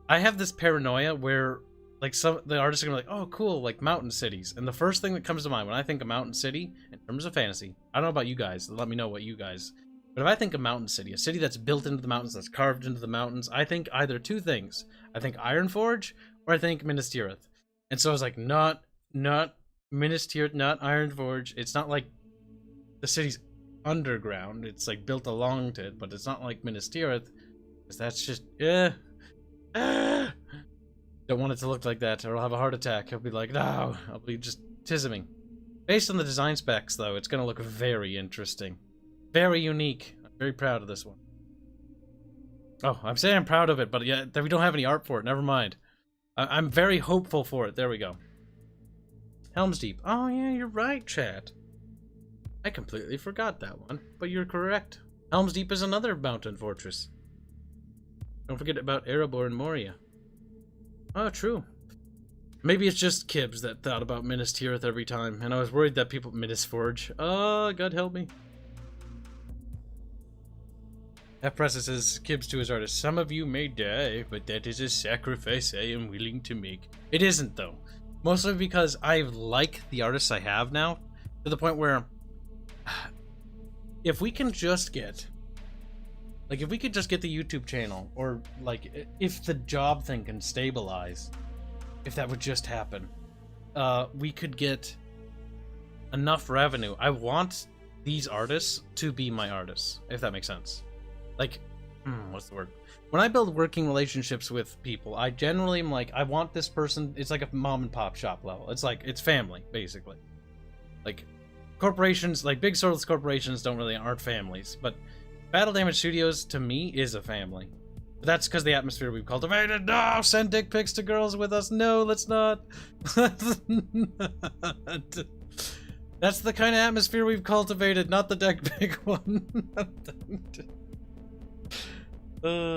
I have this paranoia where like the artists are gonna be like, oh cool, like mountain cities. And the first thing that comes to mind when I think of mountain city, in terms of fantasy, I don't know about you guys, let me know what you guys... But if I think of mountain city, a city that's built into the mountains, that's carved into the mountains, I think either two things. I think Ironforge, or I think Minas Tirith. And so I was like, not Minas Tirith, not Ironforge. It's not like the city's underground. It's like built along to it, but it's not like Minas Tirith. Because that's just, Don't want it to look like that, or I'll have a heart attack. I'll be like, no, I'll be just tisming. Based on the design specs, though, it's going to look very interesting. Very unique. I'm very proud of this one. Oh, I'm saying I'm proud of it, but yeah, we don't have any art for it. Never mind. I'm very hopeful for it. There we go. Helm's Deep. Oh, yeah, you're right, chat. I completely forgot that one, but you're correct. Helm's Deep is another mountain fortress. Don't forget about Erebor and Moria. Oh, true. Maybe it's just Kibs that thought about Minas Tirith every time, and I was worried that people... Minas Forge. Oh, God help me. F. Presses says, Kibs to his artist, some of you may die, but that is a sacrifice I am willing to make. It isn't, though. Mostly because I like the artists I have now, to the point where... If we can just get... Like, if we could just get the YouTube channel, or, like, if the job thing can stabilize, if that would just happen, we could get enough revenue. I want these artists to be my artists, if that makes sense. Like, what's the word? When I build working relationships with people, I generally am like, I want this person, it's like a mom and pop shop level. It's like, it's family, basically. Like, corporations, like big soulless corporations aren't families, but Battle Damage Studios, to me, is a family. But that's because the atmosphere we've cultivated. No, send dick pics to girls with us. No, let's not. That's the kind of atmosphere we've cultivated, not the dick pic one.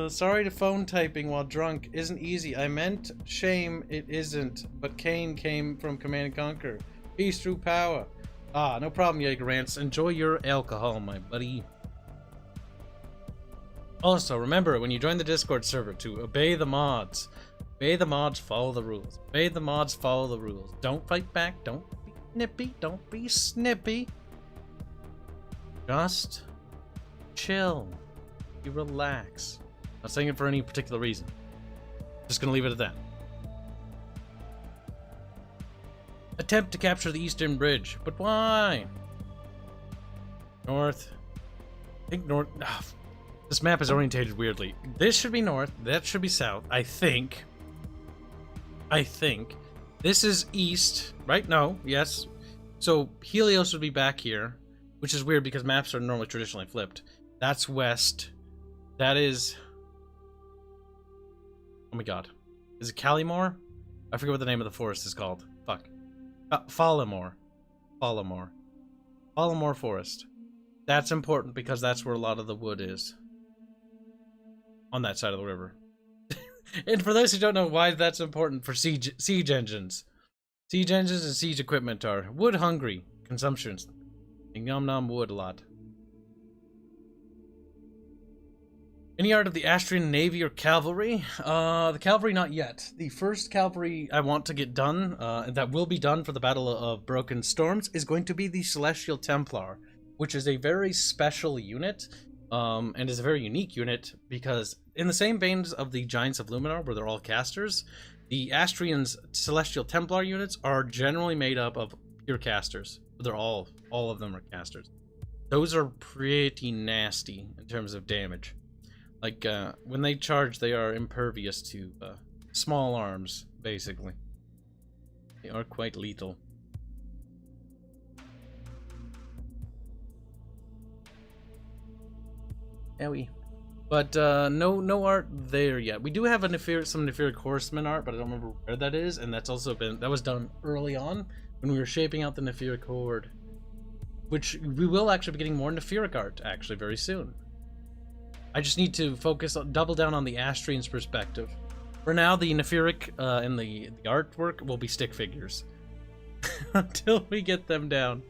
Sorry to phone typing while drunk. Isn't easy. I meant shame, it isn't. But Kane came from Command and Conquer. Peace through power. Ah, no problem, Jaeger Rants. Enjoy your alcohol, my buddy. Also, remember, when you join the Discord server, to obey the mods. Obey the mods, follow the rules. Obey the mods, follow the rules. Don't fight back, don't be nippy, don't be snippy. Just chill. You relax. Not saying it for any particular reason. Just gonna leave it at that. Attempt to capture the Eastern Bridge, but why? North. I think north. This map is orientated weirdly. This should be north, that should be south, I think. This is east, right? No, yes. So Helios would be back here, which is weird because maps are normally traditionally flipped. That's west. That is... Oh my god. Is it Calimore? I forget what the name of the forest is called. Fuck. Fallamore. Fallamore Forest. That's important because that's where a lot of the wood is. On that side of the river. And for those who don't know why that's important for siege engines. Siege engines and siege equipment are wood hungry consumptions. And yum nom wood a lot. Any art of the Astrian Navy or Cavalry? The Cavalry not yet. The first Cavalry I want to get done, that will be done for the Battle of Broken Storms, is going to be the Celestial Templar, which is a very special unit. And is a very unique unit because in the same veins of the Giants of Luminar, where they're all casters, the Astrian's Celestial Templar units are generally made up of pure casters. They're all of them are casters. Those are pretty nasty in terms of damage. Like, when they charge, they are impervious to small arms, basically. They are quite lethal. Owie. But no art there yet. We do have some Neferic Horseman art, but I don't remember where that is, and that was done early on when we were shaping out the Neferic Horde. Which we will actually be getting more Neferic art actually very soon. I just need to double down on the Astrian's perspective. For now, the Neferic and the artwork will be stick figures. Until we get them down.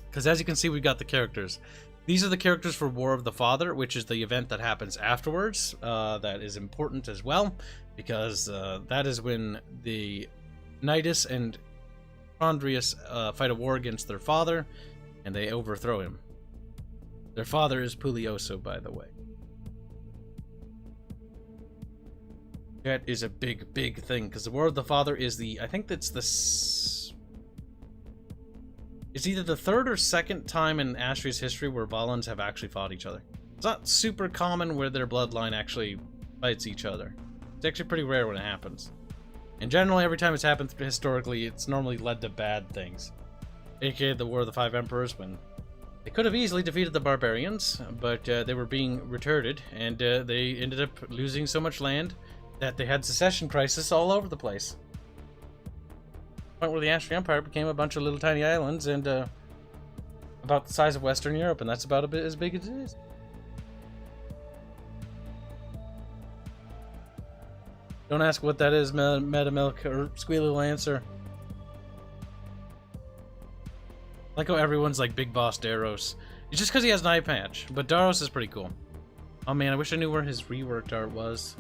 Because as you can see, we've got the characters. These are the characters for War of the Father, which is the event that happens afterwards. That is important as well, because that is when the Nidus and Chondrius fight a war against their father, and they overthrow him. Their father is Pulioso, by the way. That is a big thing, because the War of the Father is I think that's it's either the third or second time in Astria's history where Valens have actually fought each other. It's not super common where their bloodline actually fights each other. It's actually pretty rare when it happens. And generally, every time it's happened historically, it's normally led to bad things. AKA the War of the Five Emperors, when they could have easily defeated the barbarians, but they were being retarded, and they ended up losing so much land that they had secession crisis all over the place. Point where the Astrian Empire became a bunch of little tiny islands and about the size of Western Europe, and that's about a bit as big as it is. Don't ask what that is, Metamilk, or Squealy will answer. I like how everyone's like Big Boss Daros. It's just because he has an eye patch, but Daros is pretty cool. Oh man, I wish I knew where his reworked art was.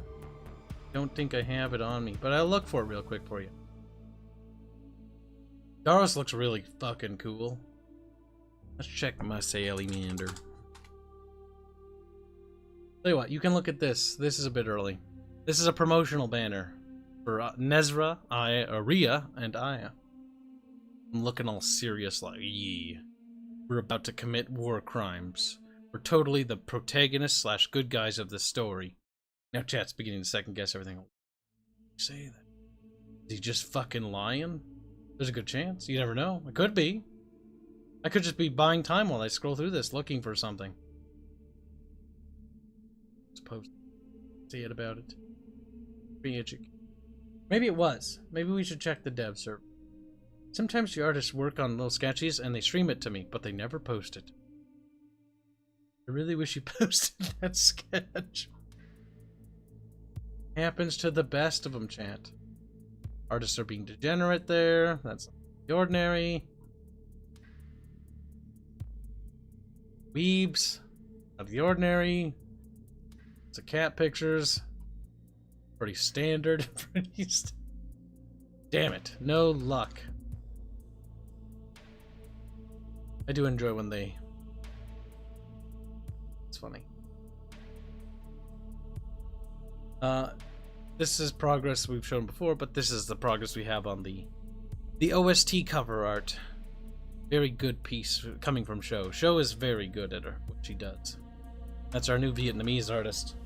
Don't think I have it on me, but I'll look for it real quick for you. Daros looks really fucking cool. Let's check my Salamander. Tell you what, you can look at this. This is a bit early. This is a promotional banner for Nezra, Ria, and Aya. I'm looking all serious like, yeah. We're about to commit war crimes. We're totally the protagonists / good guys of this story. Now chat's beginning to second guess everything. Say that. Is he just fucking lying? There's a good chance. You never know. It could be. I could just be buying time while I scroll through this looking for something. Post. See it about it. Maybe it was. Maybe we should check the dev server. Sometimes the artists work on little sketches and they stream it to me, but they never post it. I really wish you posted that sketch. Happens to the best of them, chat. Artists are being degenerate there. That's the ordinary. Weebs. Out of the ordinary. It's a cat pictures. Pretty standard. Damn it. No luck. I do enjoy when they... It's funny. This is progress we've shown before, but this is the progress we have on the OST cover art. Very good piece coming from Sho. Sho is very good at what she does. That's our new Vietnamese artist.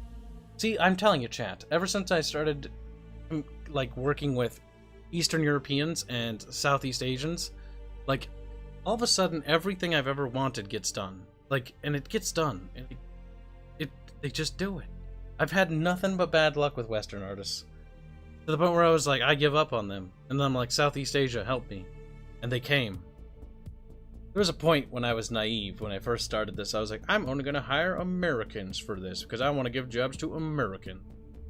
See, I'm telling you, chat, ever since I started like working with Eastern Europeans and Southeast Asians, like all of a sudden everything I've ever wanted gets done. Like, and it gets done. And they just do it. I've had nothing but bad luck with Western artists. To the point where I was like, I give up on them. And then I'm like, Southeast Asia, help me. And they came. There was a point when I was naive, when I first started this, I was like, I'm only going to hire Americans for this, because I want to give jobs to American.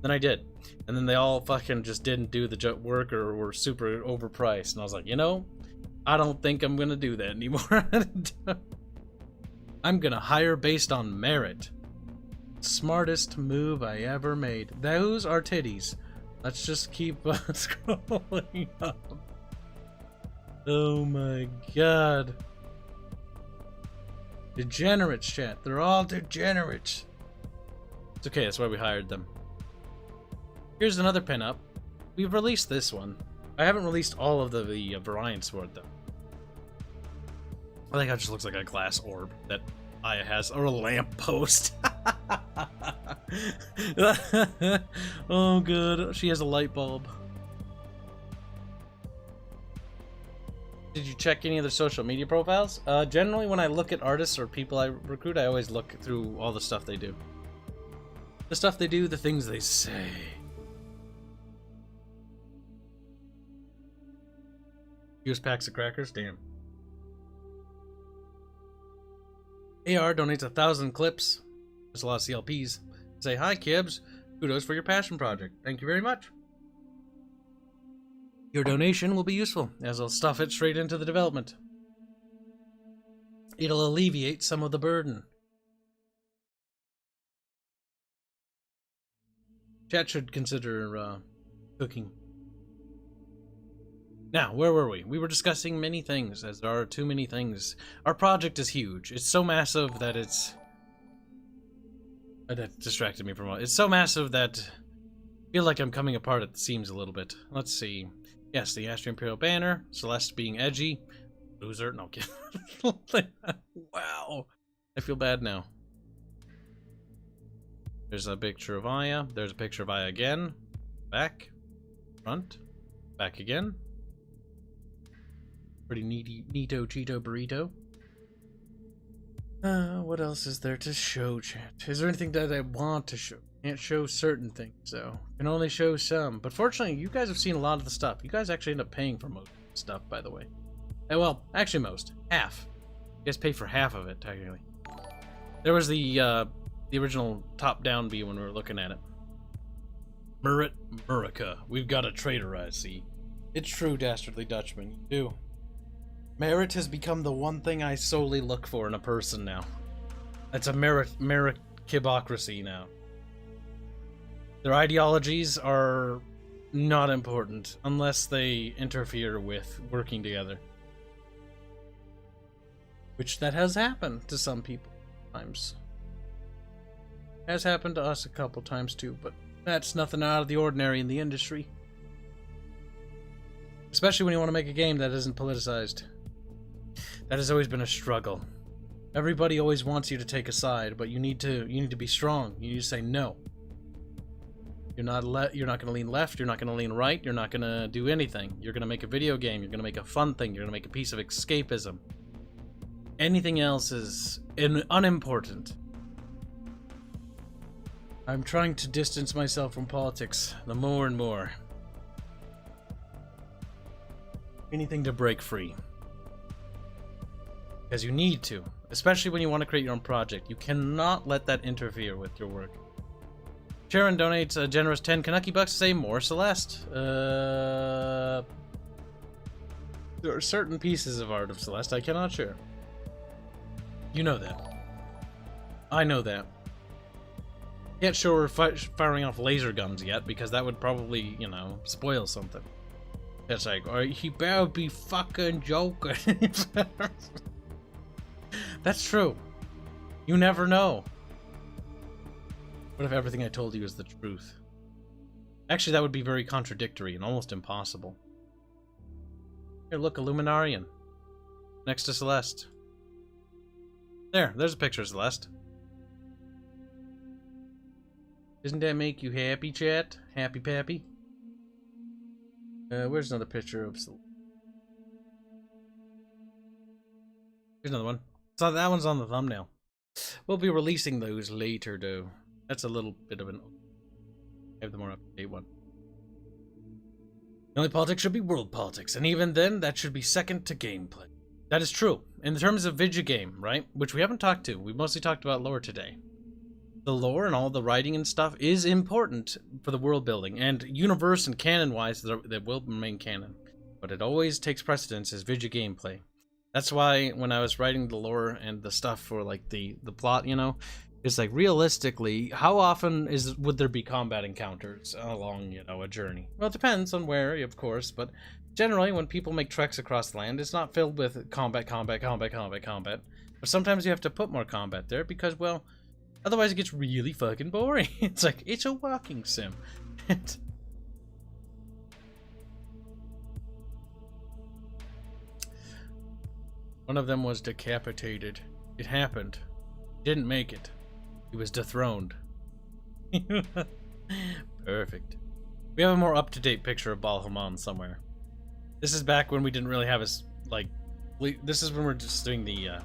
Then I did. And then they all fucking just didn't do the work or were super overpriced. And I was like, you know, I don't think I'm going to do that anymore. I'm going to hire based on merit. Smartest move I ever made. Those are titties. Let's just keep scrolling up. Oh my god. Degenerates, chat. They're all degenerates. It's okay, that's why we hired them. Here's another pinup. We've released this one. I haven't released all of the variants for it, though. I think it just looks like a glass orb that Aya has, or a lamppost. Oh, good. She has a light bulb. Did you check any of their social media profiles? Generally, when I look at artists or people I recruit, I always look through all the stuff they do. The stuff they do, the things they say. Use packs of crackers? Damn. AR donates 1,000 clips. There's a lot of CLPs. Say, hi, Kibs. Kudos for your passion project. Thank you very much. Your donation will be useful, as I'll stuff it straight into the development. It'll alleviate some of the burden. Chat should consider cooking. Now, where were we? We were discussing many things, as there are too many things. Our project is huge. It's so massive that it's... that distracted me from it. It's so massive that I feel like I'm coming apart at the seams a little bit. Let's see. Yes, the Astrian Imperial banner. Celeste being edgy. Loser. No, kid. Wow. I feel bad now. There's a picture of Aya. There's a picture of Aya again. Back. Front. Back again. Pretty neato Cheeto burrito. What else is there to show, chat? Is there anything that I want to show? Can't show certain things, so can only show some. But fortunately, you guys have seen a lot of the stuff. You guys actually end up paying for most stuff, by the way. Well, actually most. Half. You guys pay for half of it, technically. There was the original top-down view when we were looking at it. Merit Murica. We've got a traitor, I see. It's true, Dastardly Dutchman. You do. Merit has become the one thing I solely look for in a person now. It's a merit kibocracy now. Their ideologies are not important unless they interfere with working together. Which that has happened to some people sometimes. Has happened to us a couple times too, but that's nothing out of the ordinary in the industry. Especially when you want to make a game that isn't politicized. That has always been a struggle. Everybody always wants you to take a side, but you need to be strong. You need to say no. You're not going to lean left, you're not going to lean right, you're not going to do anything. You're going to make a video game, you're going to make a fun thing, you're going to make a piece of escapism. Anything else is unimportant. I'm trying to distance myself from politics the more and more. Anything to break free. Because you need to. Especially when you want to create your own project. You cannot let that interfere with your work. Sharon donates a generous 10 Canucky bucks to say more Celeste. There are certain pieces of art of Celeste I cannot share. You know that. I know that. Can't show her firing off laser guns yet, because that would probably, you know, spoil something. It's like, oh, he better be fucking joking. That's true. You never know. What if everything I told you is the truth? Actually, that would be very contradictory and almost impossible. Here, look, Illuminarian. Next to Celeste. There's a picture of Celeste. Doesn't that make you happy, chat? Happy Pappy? Where's another picture of Celeste? Here's another one. So that one's on the thumbnail. We'll be releasing those later, though. That's a little bit of an... I have the more up-to-date one. The only politics should be world politics, and even then, that should be second to gameplay. That is true. In terms of video game, right? Which we haven't talked to. We mostly talked about lore today. The lore and all the writing and stuff is important for the world building, and universe and canon-wise, that will remain canon. But it always takes precedence as video gameplay. That's why when I was writing the lore and the stuff for like the plot, you know, it's like realistically, how often would there be combat encounters along, you know, a journey? Well, it depends on where, of course, but generally when people make treks across the land, it's not filled with combat. But sometimes you have to put more combat there because, well, otherwise it gets really fucking boring. It's like, it's a walking sim. One of them was decapitated. It happened. Didn't make it. He was dethroned. Perfect. We have a more up-to-date picture of Balhamon somewhere. This is back when we didn't really have his, like... This is when we're just doing the,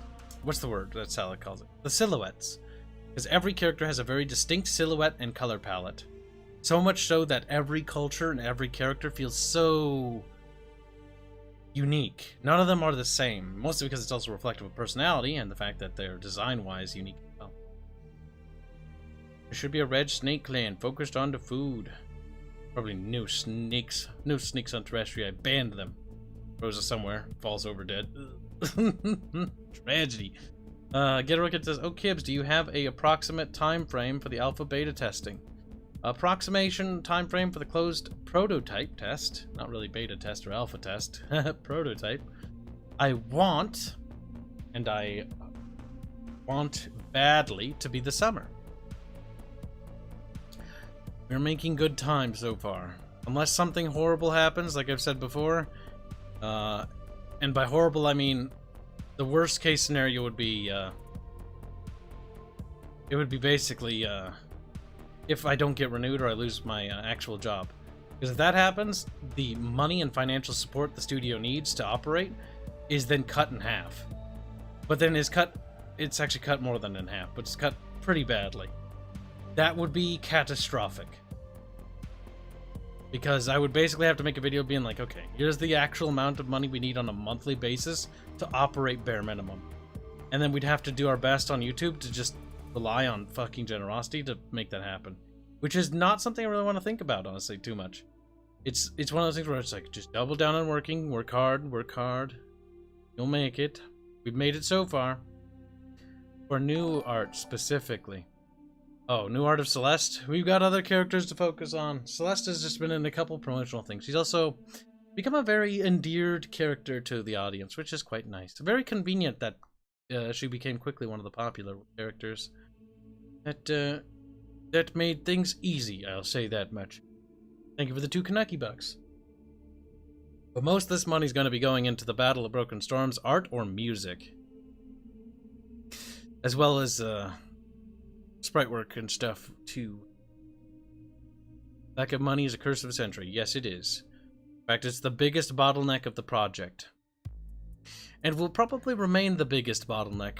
what's the word that Sala calls it? The silhouettes. Because every character has a very distinct silhouette and color palette. So much so that every culture and every character feels so... unique. None of them are the same, mostly because it's also reflective of personality and the fact that they're design-wise unique as well. There should be a red snake clan focused on the food. Probably no snakes on Terrestria. I banned them. Rosa somewhere falls over dead. Tragedy. Get a Rocket says, "Oh Kibs, do you have a approximate time frame for the alpha beta testing?" Approximation time frame for the closed prototype test, not really beta test or alpha test, prototype. I want badly to be the summer. We're making good time so far, unless something horrible happens, like I've said before. And by horrible, I mean the worst case scenario would be it would be basically if I don't get renewed or I lose my actual job. Because if that happens, the money and financial support the studio needs to operate is then cut in half. But then it's actually cut more than in half, but it's cut pretty badly. That would be catastrophic. Because I would basically have to make a video being like, okay, here's the actual amount of money we need on a monthly basis to operate bare minimum. And then we'd have to do our best on YouTube to just rely on fucking generosity to make that happen, which is not something I really want to think about, honestly, too much. It's one of those things where it's like, just double down on working, work hard, you'll make it. We've made it so far. For new art specifically. Oh, new art of Celeste. We've got other characters to focus on. Celeste has just been in a couple promotional things. She's also become a very endeared character to the audience, which is quite nice. Very convenient that she became quickly one of the popular characters. That That made things easy, I'll say that much. Thank you for the 2 Kaneki bucks. But most of this money's going to be going into the Battle of Broken Storms, art or music. As well as sprite work and stuff, too. Lack of money is a curse of a century. Yes, it is. In fact, it's the biggest bottleneck of the project. And will probably remain the biggest bottleneck.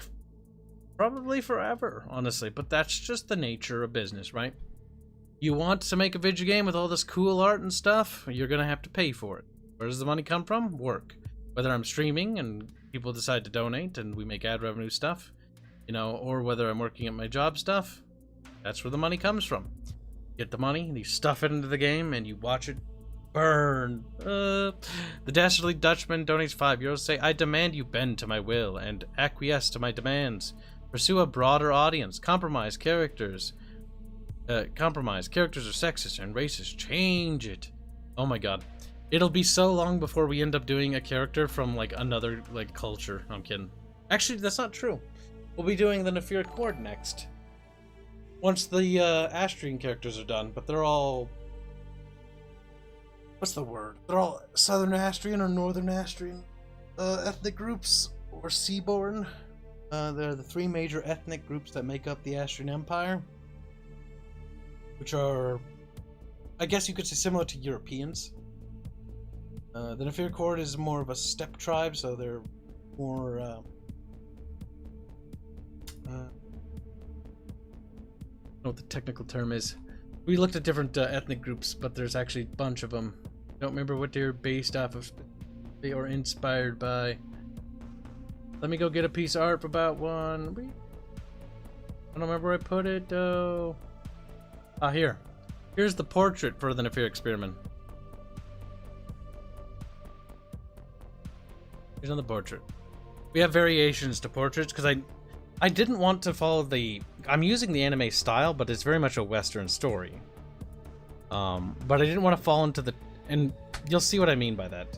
Probably forever, honestly. But that's just the nature of business, right? You want to make a video game with all this cool art and stuff, you're going to have to pay for it. Where does the money come from? Work. Whether I'm streaming and people decide to donate and we make ad revenue stuff, you know, or whether I'm working at my job stuff, that's where the money comes from. Get the money, and you stuff it into the game, and you watch it burn. The Dastardly Dutchman donates €5. Say, I demand you bend to my will and acquiesce to my demands. Pursue a broader audience. Compromise characters. Characters are sexist and racist. Change it. Oh my god. It'll be so long before we end up doing a character from, like, another, like, culture. I'm kidding. Actually, that's not true. We'll be doing the Nefir Chord next. Once the Astrian characters are done, but they're all... What's the word? They're all Southern Astrian or Northern Astrian ethnic groups, or Seaborn. They're the 3 major ethnic groups that make up the Astrian Empire. Which are, I guess you could say, similar to Europeans. The Nefir Chord is more of a steppe tribe, so they're more... I don't know what the technical term is. We looked at different ethnic groups, but there's actually a bunch of them. Don't remember what they're based off of. They are inspired by. Let me go get a piece of art about one. I don't remember where I put it, though. Ah, here. Here's the portrait for the Nefir experiment. Here's another portrait. We have variations to portraits, because I didn't want to follow the... I'm using the anime style, but it's very much a Western story. But I didn't want to fall into the... And you'll see what I mean by that.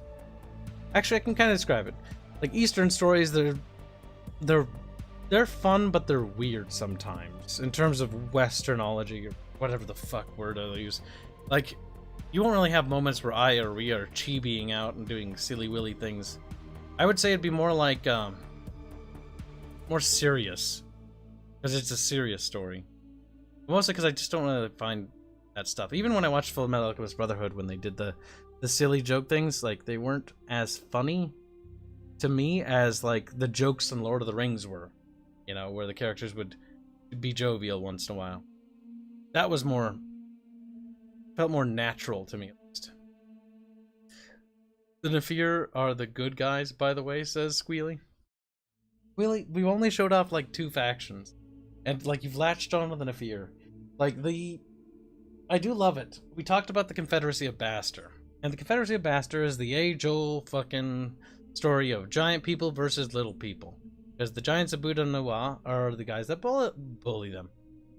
Actually, I can kind of describe it. Like, Eastern stories, they're fun, but they're weird sometimes. In terms of Westernology, or whatever the fuck word I'll use. Like, you won't really have moments where I or we are chibiing out and doing silly-willy things. I would say it'd be more like, more serious, because it's a serious story. Mostly because I just don't really find that stuff. Even when I watched Full Metal Alchemist Brotherhood, when they did the silly joke things, like, they weren't as funny to me as, like, the jokes in Lord of the Rings were. You know, where the characters would be jovial once in a while. That was more... felt more natural to me, at least. The Nefir are the good guys, by the way, says Squealy. Really, we've only showed off like 2 factions, and like you've latched on to the Nefir. Like I do love it. We talked about the Confederacy of Bastar, and the Confederacy of Bastar is the age-old fucking story of giant people versus little people. Because the giants of Buda Noa are the guys that bully them,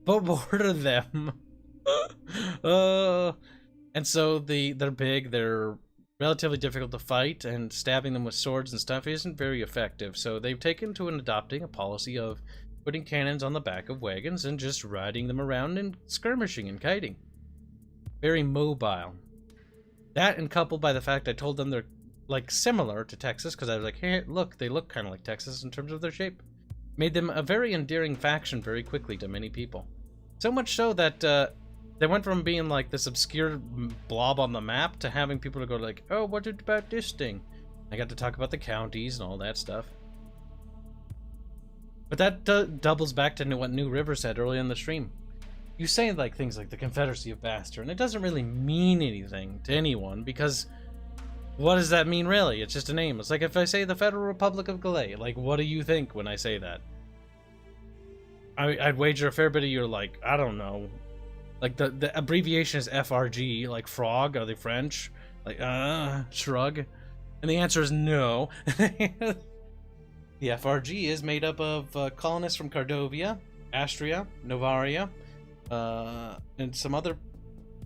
border them. And so they're big, they're relatively difficult to fight, and stabbing them with swords and stuff isn't very effective, so they've taken to adopting a policy of putting cannons on the back of wagons and just riding them around and skirmishing and kiting. Very mobile. That, and coupled by the fact I told them they're, like, similar to Texas, because I was like, hey, look, they look kind of like Texas in terms of their shape. Made them a very endearing faction very quickly to many people. So much so that, they went from being like this obscure blob on the map to having people to go like, oh, what about this thing? I got to talk about the counties and all that stuff. But that doubles back to what New River said earlier in the stream. You say like things like the Confederacy of Bastar, and it doesn't really mean anything to anyone, because what does that mean really? It's just a name. It's like if I say the Federal Republic of Galay, like what do you think when I say that? I'd wager a fair bit of you are like, I don't know. Like, the abbreviation is FRG, like frog, are they French? Like, shrug. And the answer is no. The FRG is made up of colonists from Cardovia, Astria, Novaria, and some other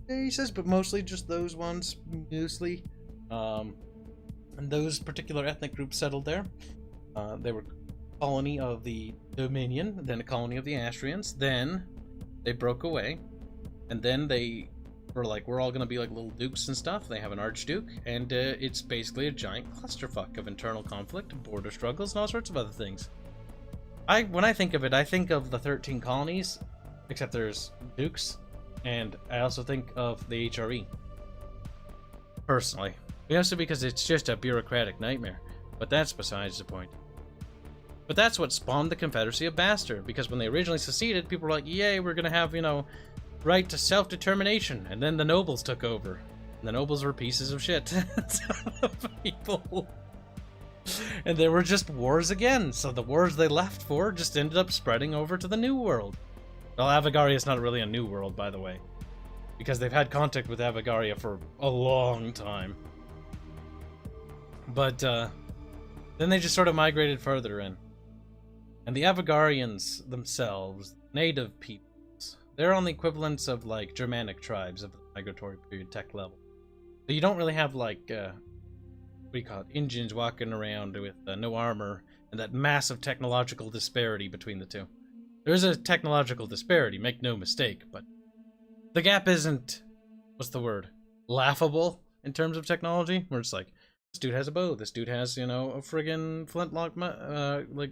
places, but mostly just those ones, mostly. And those particular ethnic groups settled there. They were a colony of the Dominion, then a colony of the Astrians, then they broke away. And then they were like, we're all gonna be like little dukes and stuff. They have an archduke, and it's basically a giant clusterfuck of internal conflict, border struggles, and all sorts of other things. When I think of it, I think of the 13 colonies, except there's dukes, and I also think of the HRE. Personally. Mostly because it's just a bureaucratic nightmare. But that's besides the point. But that's what spawned the Confederacy of Bastard, because when they originally seceded, people were like, yay, we're gonna have, you know, right to self-determination, and then the nobles took over. And the nobles were pieces of shit. People. And there were just wars again, so the wars they left for just ended up spreading over to the New World. Well, Avagaria is not really a new world, by the way, because they've had contact with Avagaria for a long time. But, then they just sort of migrated further in. And the Avagarians themselves, native peoples, they're on the equivalents of, like, Germanic tribes of the migratory period tech level. So you don't really have, like, what do you call it, Indians walking around with no armor, and that massive technological disparity between the two. There is a technological disparity, make no mistake, but the gap isn't, what's the word, laughable in terms of technology, where it's like, this dude has a bow, this dude has, you know, a friggin' flintlock, like,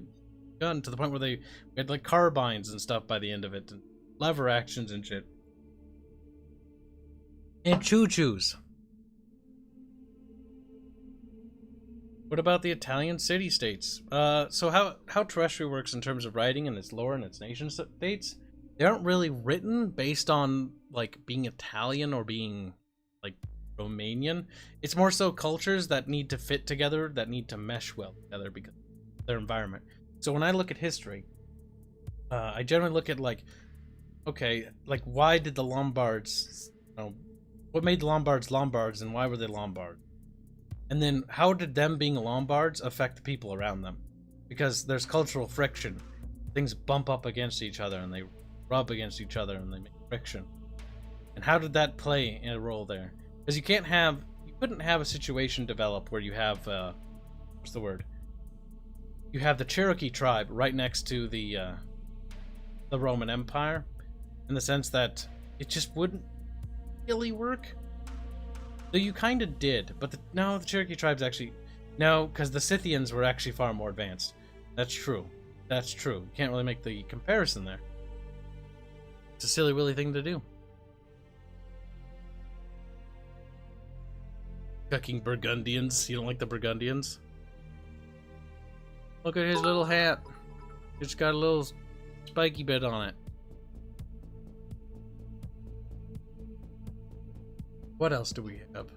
gun, to the point where we had, like, carbines and stuff by the end of it, and lever actions and shit. And choo-choos. What about the Italian city-states? So how Terrestria works in terms of writing and its lore and its nation-states, they aren't really written based on, like, being Italian or being, like, Romanian. It's more so cultures that need to fit together, that need to mesh well together because of their environment. So when I look at history, I generally look at, like, okay, like, why did the Lombards, you know, what made the Lombards Lombards, and why were they Lombards? And then how did them being Lombards affect the people around them? Because there's cultural friction. Things bump up against each other, and they rub against each other, and they make friction. And how did that play in a role there? Because you couldn't have a situation develop where you have, what's the word? You have the Cherokee tribe right next to the Roman Empire, in the sense that it just wouldn't really work. Though you kind of did, but no, the Cherokee tribe's actually, no, because the Scythians were actually far more advanced. That's true. That's true. You can't really make the comparison there. It's a silly willy thing to do. Fucking Burgundians. You don't like the Burgundians? Look at his little hat. It's got a little spiky bit on it. What else do we have?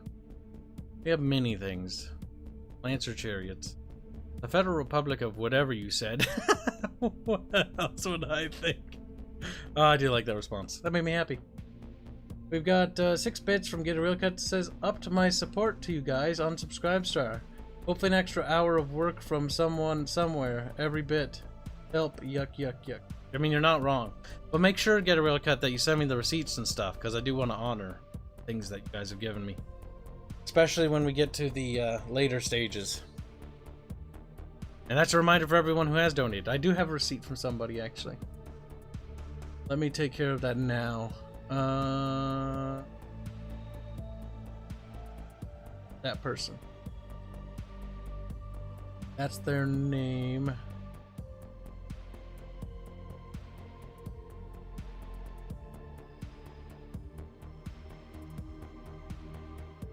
We have many things. Lancer chariots. The Federal Republic of whatever you said. What else would I think? Oh, I do like that response. That made me happy. We've got 6 bits from Get a Real Cut that says, up to my support to you guys on Subscribestar. Hopefully an extra hour of work from someone somewhere. Every bit. Help. Yuck, yuck, yuck. I mean, you're not wrong. But make sure, Get a Real Cut, that you send me the receipts and stuff, because I do want to honor things that you guys have given me. Especially when we get to the later stages. And that's a reminder for everyone who has donated. I do have a receipt from somebody, actually. Let me take care of that now. That person. That's their name.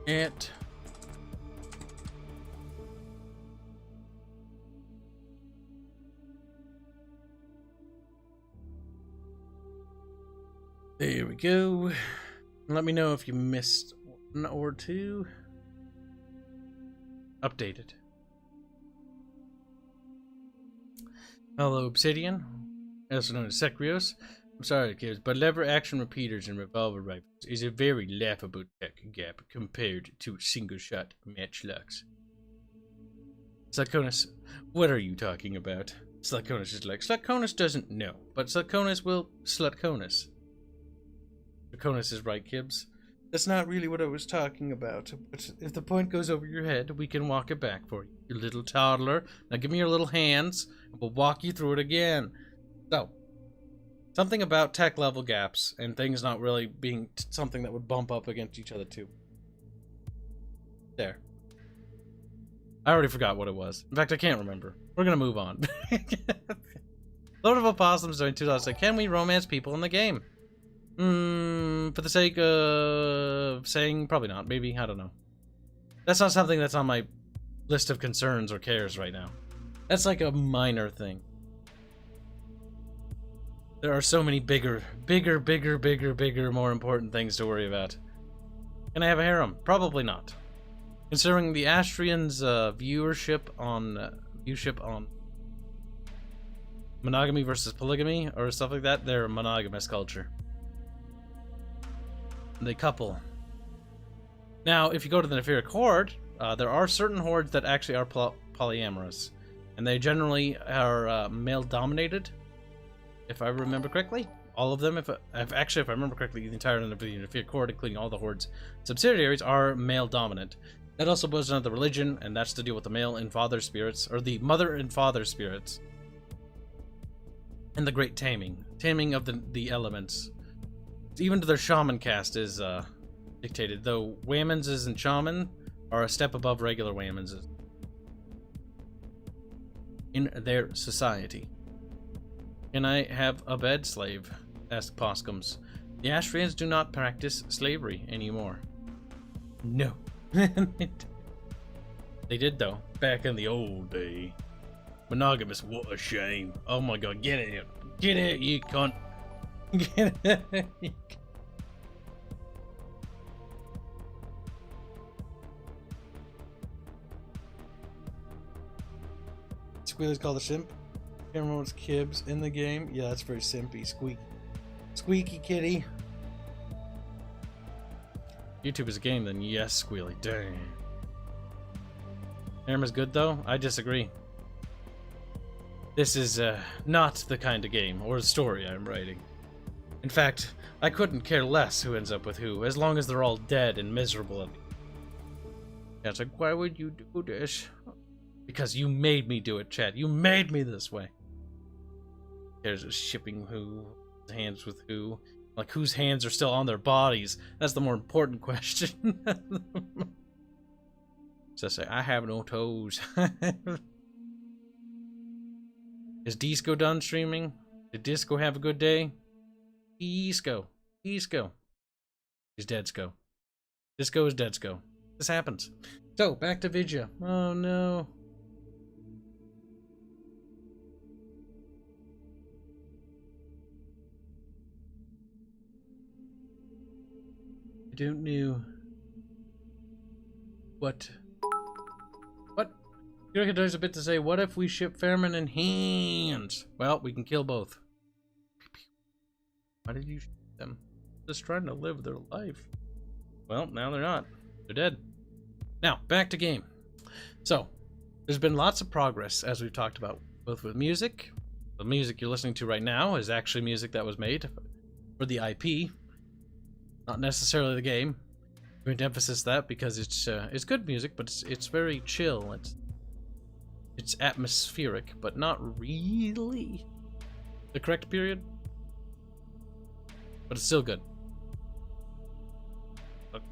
It. There we go. Let me know if you missed one or two. Updated. Hello, Obsidian, also known as Secrios. I'm sorry, kids, but lever action repeaters and revolver rifles is a very laughable tech gap compared to single-shot matchlocks. Slutconus, what are you talking about? Slutconus is like, Slutconus doesn't know, but Slutconus will Slutconus. Slutconus is right, Kibs. That's not really what I was talking about, but if the point goes over your head, we can walk it back for you, you little toddler. Now give me your little hands, and we'll walk you through it again. So, Something about tech level gaps and things not really being something that would bump up against each other too. There. I already forgot what it was. In fact, I can't remember. We're gonna move on. Lord of Opossums during 2006. Can we romance people in the game? For the sake of saying probably not. Maybe, I don't know. That's not something that's on my list of concerns or cares right now. That's like a minor thing. There are so many bigger, more important things to worry about. Can I have a harem? Probably not. Considering the Astrians' viewership on monogamy versus polygamy or stuff like that, they're a monogamous culture. They couple. Now, if you go to the Nefaric Horde, there are certain hordes that actually are polyamorous, and they generally are male-dominated. If I remember correctly, all of them. If I remember correctly, the entire of the Nefaric Horde, including all the hordes subsidiaries, are male-dominant. That also boils down to the religion, and that's to deal with the male and father spirits, or the mother and father spirits, and the great taming of the elements. Even to their shaman caste is dictated, though Waymanses and shaman are a step above regular Waymanses in their society. Can I have a bed slave? Asked Poskums. The Astrians do not practice slavery anymore. No. They did, though, back in the old day. Monogamous, what a shame. Oh my god, get it. Get it, you cunt. Get it. Squealy's called a simp. Can't remember what's Kibs in the game. Yeah, that's very simpy. Squeaky kitty. YouTube is a game, then yes, Squealy. Dang. Harem is good, though? I disagree. This is not the kind of game or story I'm writing. In fact, I couldn't care less who ends up with who, as long as they're all dead and miserable. Yeah, it's like, why would you do this? Because you made me do it, chat. You made me this way. There's a shipping who, hands with who. Like, whose hands are still on their bodies? That's the more important question. So I say, I have no toes. Is Disco done streaming? Did Disco have a good day? Disco. He's dead, Sco. Disco is dead, Sco. This happens. So, back to Vidya. Oh no. I don't know. What? You reckon there's a bit to say, what if we ship Fairman and Hanse? Well, we can kill both. Why did you shoot them? Just trying to live their life. Well, now they're not. They're dead. Now, back to game. So, there's been lots of progress, as we've talked about, both with music. The music you're listening to right now is actually music that was made for the IP, not necessarily the game. I'm going to emphasize that because it's good music, but it's very chill. It's atmospheric, but not really the correct period. But it's still good. Look.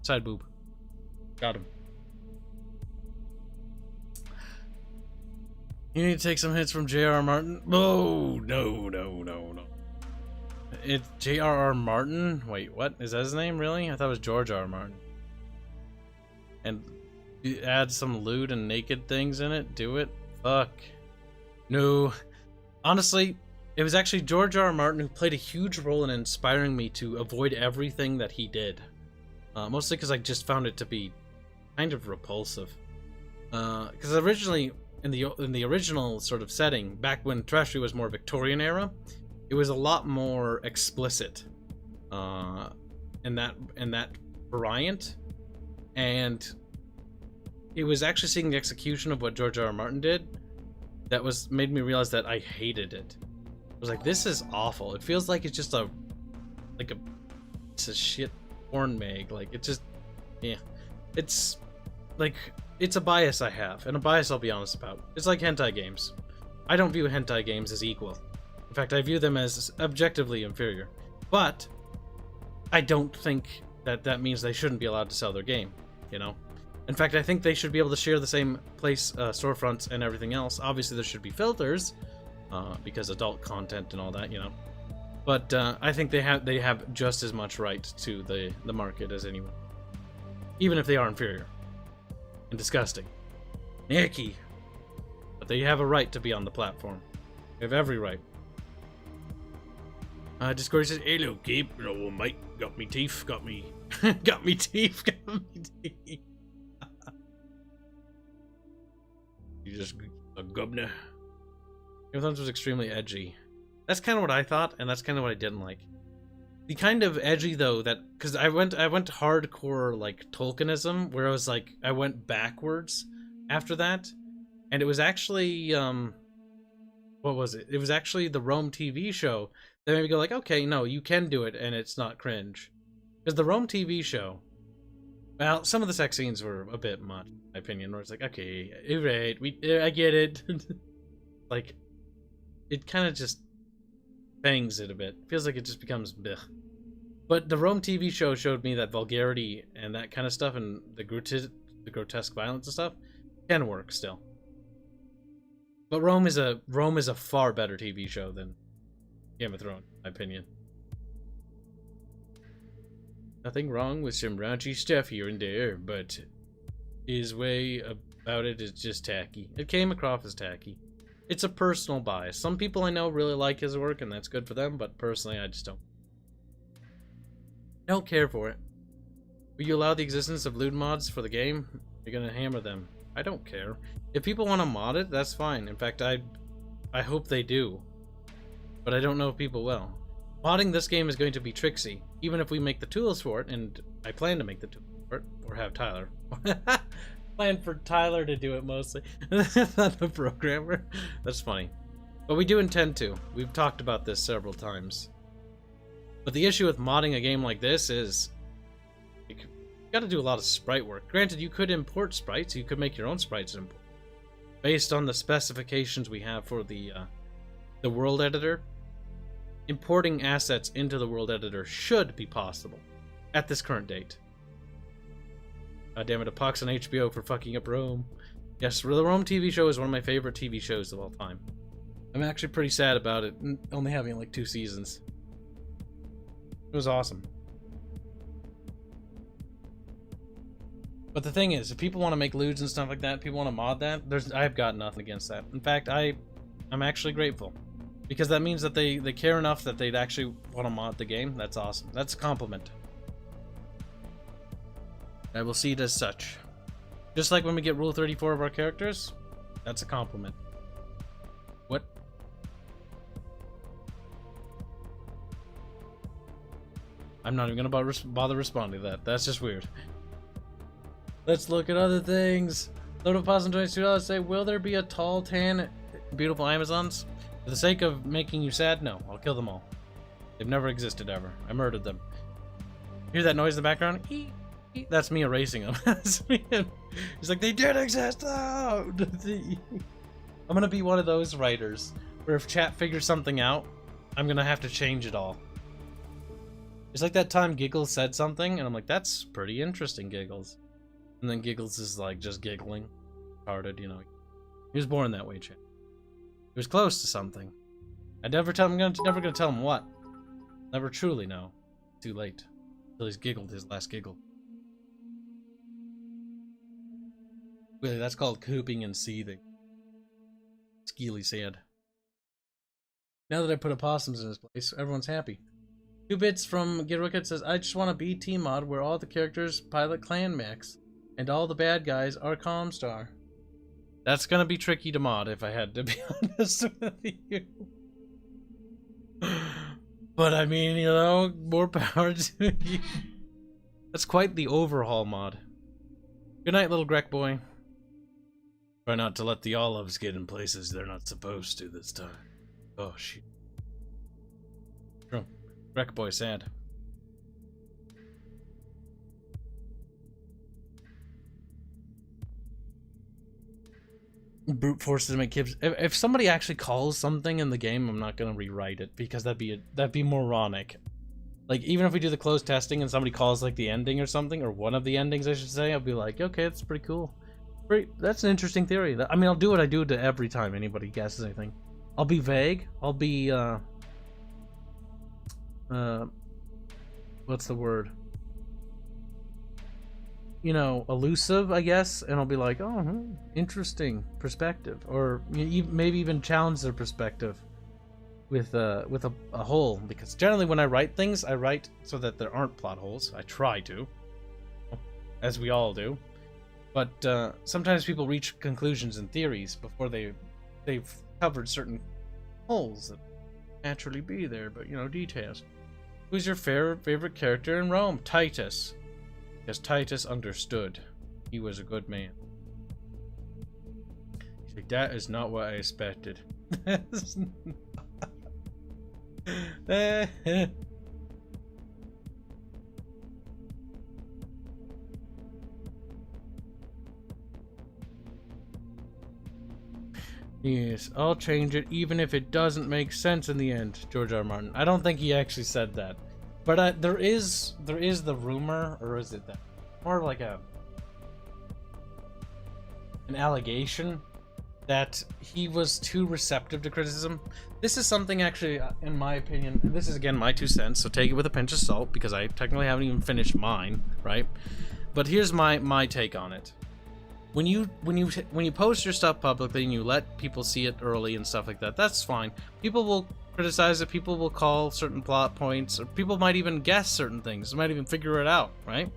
Side boob. Got him. You need to take some hits from J.R.R. Martin. Oh, no. It's J.R.R. Martin? Wait, what? Is that his name, really? I thought it was George R. Martin. And add some lewd and naked things in it? Do it? Fuck. No. Honestly, it was actually George R. Martin who played a huge role in inspiring me to avoid everything that he did. Mostly because I just found it to be kind of repulsive. Because originally, in the original sort of setting, back when Terrestria was more Victorian era, it was a lot more explicit in that variant, and it was actually seeing the execution of what George R. R. Martin did that made me realize that I hated it. I was like, this is awful. It feels like it's just it's a shit porn mag. Like, it just, yeah. It's like, it's a bias I have, and a bias I'll be honest about. It's like hentai games. I don't view hentai games as equal. fact, I view them as objectively inferior. But I don't think that that means they shouldn't be allowed to sell their game, you know? In fact, I think they should be able to share the same place, storefronts and everything else. Obviously, there should be filters, because adult content and all that, you know. But I think they have just as much right to the market as anyone, even if they are inferior and disgusting, icky. But they have a right to be on the platform. They have every right. Discord says, "Hello, Gabe. No, mate, got me teeth, got me, got me teeth, got me teeth." You just a governor. Game of Thrones was extremely edgy. That's kind of what I thought, and that's kind of what I didn't like. The kind of edgy though that, because I went hardcore like Tolkienism, where I was like I went backwards after that, and it was actually what was it? It was actually the Rome TV show that made me go like, okay, no, you can do it, and it's not cringe, because the Rome TV show. Well, some of the sex scenes were a bit much, in my opinion, where it's like, okay, right, I get it. Like, it kind of just bangs it a bit. Feels like it just becomes blech. But the Rome TV show showed me that vulgarity and that kind of stuff, and the grotesque violence and stuff can work still. But Rome is a far better TV show than Game of Thrones, in my opinion. Nothing wrong with some raunchy stuff here and there, but his way about it is just tacky. It came across as tacky. It's a personal bias. Some people I know really like his work, and that's good for them, but personally, I just don't care for it. Will you allow the existence of lewd mods for the game? You're gonna hammer them. I don't care. If people want to mod it, that's fine. In fact, I hope they do. But I don't know if people will. Modding this game is going to be tricksy, even if we make the tools for it, and I plan to make the tools for it, or have Tyler. Plan for Tyler to do it mostly. Not the programmer. That's funny. But we do intend to. We've talked about this several times. But the issue with modding a game like this is you got to do a lot of sprite work. Granted, you could import sprites. You could make your own sprites import. Based on the specifications we have for the world editor, importing assets into the world editor should be possible at this current date. God damn it, a pox on HBO for fucking up Rome. Yes, the Rome TV show is one of my favorite TV shows of all time. I'm actually pretty sad about it only having like 2 seasons. It was awesome. But the thing is, if people want to make lewds and stuff like that, people want to mod that, I've got nothing against that. In fact, I'm actually grateful. Because that means that they care enough that they'd actually want to mod the game. That's awesome. That's a compliment. I will see it as such. Just like when we get Rule 34 of our characters, that's a compliment. What? I'm not even going to bother responding to that. That's just weird. Let's look at other things. Load of pause $22 say, will there be a tall, tan, beautiful Amazons? For the sake of making you sad, no. I'll kill them all. They've never existed ever. I murdered them. Hear that noise in the background? That's me erasing them. That's me. He's like, they did exist though! I'm gonna be one of those writers where if chat figures something out, I'm gonna have to change it all. It's like that time Giggles said something, and I'm like, that's pretty interesting, Giggles. And then Giggles is like just giggling. Retarded, you know. He was born that way, chat. He was close to something. I'm never gonna tell him what. Never truly know. Too late. Until he's giggled his last giggle. Really, that's called cooping and seething. Skeely said. Now that I put opossums in his place, everyone's happy. 2 bits from Girocket says, I just want a BT mod where all the characters pilot clan max, and all the bad guys are Comstar. That's gonna be tricky to mod, if I had to be honest with you. But I mean, you know, more power to you. That's quite the overhaul mod. Good night, little Grek boy. Try not to let the olives get in places they're not supposed to this time. Oh, shit. True. Grek boy sad. brute force to make Kibs. If somebody actually calls something in the game, I'm not gonna rewrite it because that'd be moronic. Like, even if we do the closed testing and somebody calls like the ending or something, or one of the endings I should say, I'll be like, okay, that's pretty cool. That's an interesting theory. I mean, I'll do what I do to every time anybody guesses anything. I'll be vague. I'll be what's the word? You know, elusive, I guess, and I'll be like, oh, interesting perspective, or maybe even challenge their perspective with a hole, because generally when I write things, I write so that there aren't plot holes. I try to, as we all do, but sometimes people reach conclusions and theories before they've covered certain holes that naturally be there, but you know, details. Who's your favorite character in Rome? Titus. Because Titus understood. He was a good man. He's like, that is not what I expected. Yes, I'll change it even if it doesn't make sense in the end, George R. R. Martin. I don't think he actually said that. But there is the rumor, or is it that more like an allegation that he was too receptive to criticism. This is something actually, in my opinion, and this is again my 2 cents, so take it with a pinch of salt because I technically haven't even finished mine, right? But here's my take on it. When you post your stuff publicly and you let people see it early and stuff like that, that's fine. People will criticize it, people will call certain plot points, or people might even guess certain things, they might even figure it out, right?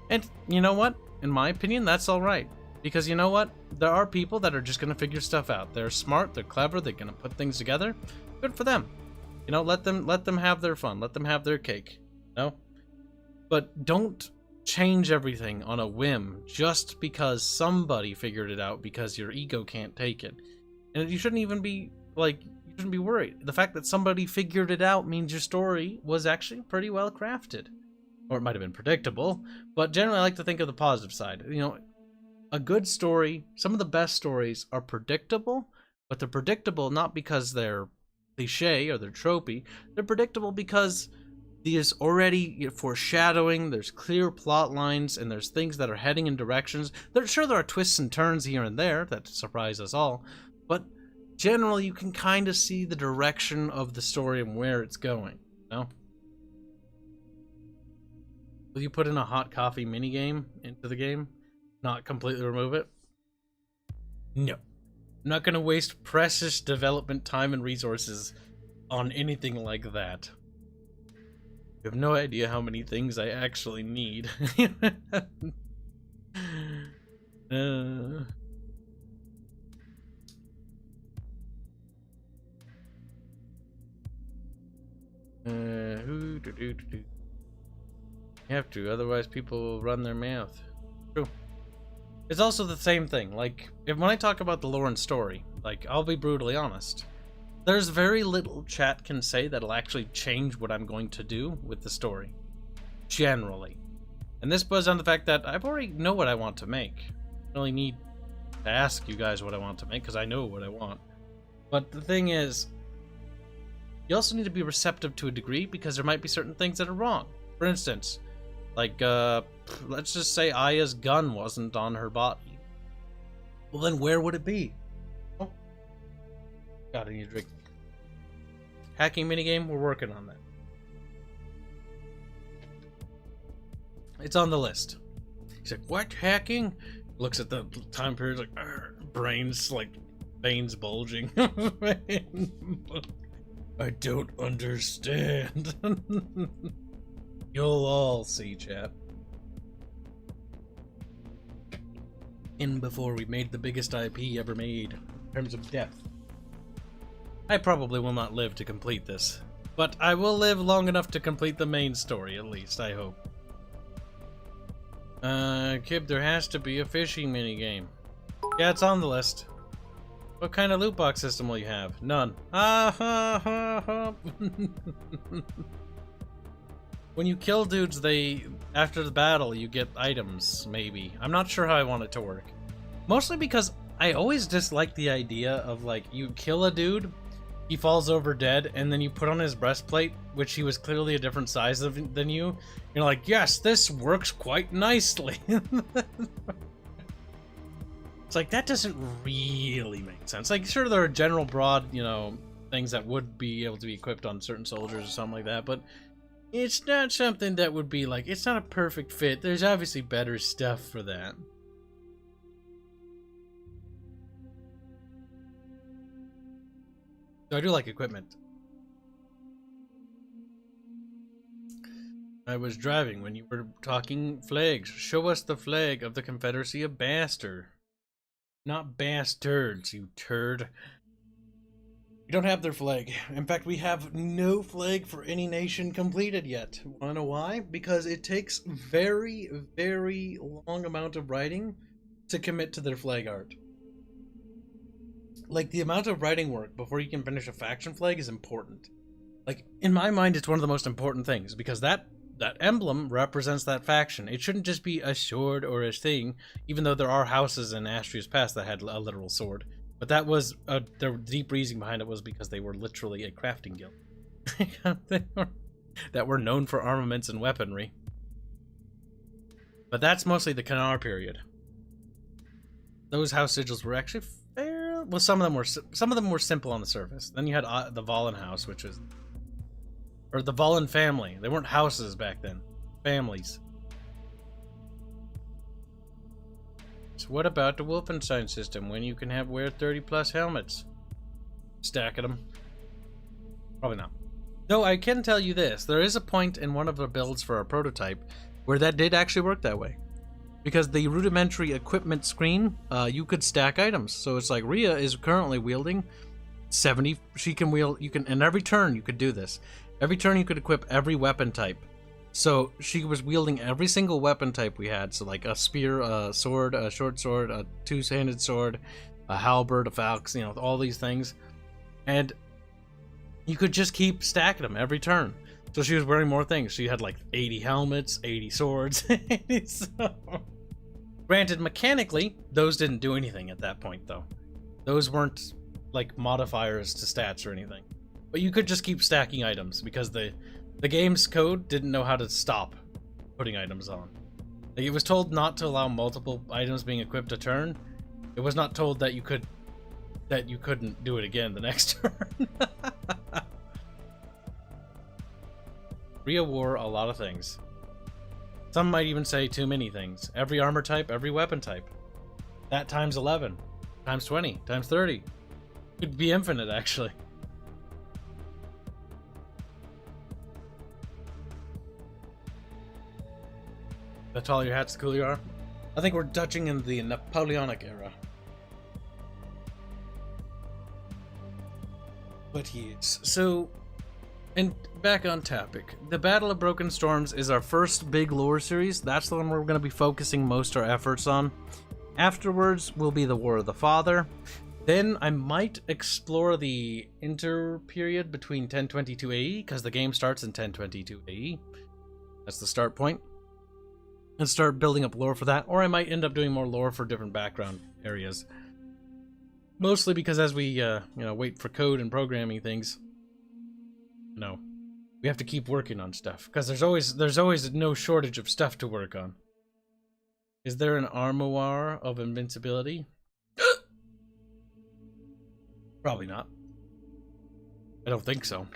And you know what? In my opinion, that's alright. Because you know what? There are people that are just gonna figure stuff out. They're smart, they're clever, they're gonna put things together. Good for them. You know, let them have their fun, let them have their cake. You know? But don't change everything on a whim just because somebody figured it out, because your ego can't take it. And you shouldn't even be like, you shouldn't be worried. The fact that somebody figured it out means your story was actually pretty well crafted. Or it might have been predictable, but generally I like to think of the positive side. You know, a good story, some of the best stories are predictable, but they're predictable not because they're cliche or they're tropey. They're predictable because there's already foreshadowing, there's clear plot lines, and there's things that are heading in directions. Sure, there are twists and turns here and there that surprise us all, but generally you can kind of see the direction of the story and where it's going, you know? Will you put in a hot coffee minigame into the game? Not completely remove it? No. I'm not going to waste precious development time and resources on anything like that. You have no idea how many things I actually need. You have to, otherwise people will run their mouth. True. It's also the same thing. Like, when I talk about the lore and story, like, I'll be brutally honest. There's very little chat can say that'll actually change what I'm going to do with the story. Generally. And this boils down to the fact that I already know what I want to make. I don't really need to ask you guys what I want to make, because I know what I want. But the thing is, you also need to be receptive to a degree, because there might be certain things that are wrong. For instance, like, let's just say Aya's gun wasn't on her body. Well, then where would it be? Oh. God, I need a drink. Hacking minigame, we're working on that. It's on the list. He's like, what, hacking? Looks at the time period, like, brains, like, veins bulging. I don't understand. You'll all see, chat. In before we made the biggest IP ever made, in terms of depth. I probably will not live to complete this, but I will live long enough to complete the main story, at least, I hope. Kib, there has to be a fishing minigame. Yeah, it's on the list. What kind of loot box system will you have? None. Ah ha ha ha. When you kill dudes, after the battle, you get items, maybe. I'm not sure how I want it to work. Mostly because I always dislike the idea of, like, you kill a dude, he falls over dead, and then you put on his breastplate, which he was clearly a different size than you. You're like, yes, this works quite nicely. It's like, that doesn't really make sense. Like, sure, there are general broad, you know, things that would be able to be equipped on certain soldiers or something like that, but it's not something that would be like, it's not a perfect fit. There's obviously better stuff for that. So I do like equipment. I was driving when you were talking flags. Show us the flag of the Confederacy of Bastard. Not bastards, you turd. We don't have their flag. In fact, we have no flag for any nation completed yet. Wanna know why? Because it takes very, very long amount of writing to commit to their flag art. Like, the amount of writing work before you can finish a faction flag is important. Like, in my mind, it's one of the most important things, because that emblem represents that faction. It shouldn't just be a sword or a thing, even though there are houses in Astria's past that had a literal sword. But that was, the deep reasoning behind it was because they were literally a crafting guild. That were known for armaments and weaponry. But that's mostly the Kanar period. Those house sigils were actually fair. Well, some of them were simple on the surface. Then you had the Valen house, which was, or the Valen family. They weren't houses back then, families. So what about the Wolfenstein system when you can wear 30+ helmets? Stacking them. Probably not. Though I can tell you this, there is a point in one of the builds for our prototype where that did actually work that way. Because the rudimentary equipment screen, you could stack items. So it's like Rhea is currently wielding 70, she can wield, and every turn you could do this. Every turn you could equip every weapon type. So she was wielding every single weapon type we had. So like a spear, a sword, a short sword, a two-handed sword, a halberd, a falx, you know, all these things. And you could just keep stacking them every turn. So she was wearing more things. She had like 80 helmets, 80 swords. Granted, mechanically, those didn't do anything at that point, though. Those weren't like modifiers to stats or anything. But you could just keep stacking items because the game's code didn't know how to stop putting items on. Like, it was told not to allow multiple items being equipped a turn. It was not told that you couldn't do it again the next turn. Rhea wore a lot of things. Some might even say too many things. Every armor type, every weapon type. That times 11, times 20, times 30. Could be infinite, actually. The taller your hats, the cooler you are. I think we're touching in the Napoleonic era. But yes, so, and back on topic. The Battle of Broken Storms is our first big lore series. That's the one we're going to be focusing most of our efforts on. Afterwards will be the War of the Father. Then I might explore the inter-period between 1022 AE, because the game starts in 1022 AE. That's the start point. And start building up lore for that, or I might end up doing more lore for different background areas. Mostly because as we, wait for code and programming things, we have to keep working on stuff, because there's always no shortage of stuff to work on. Is there an armoire of invincibility? Probably not. I don't think so.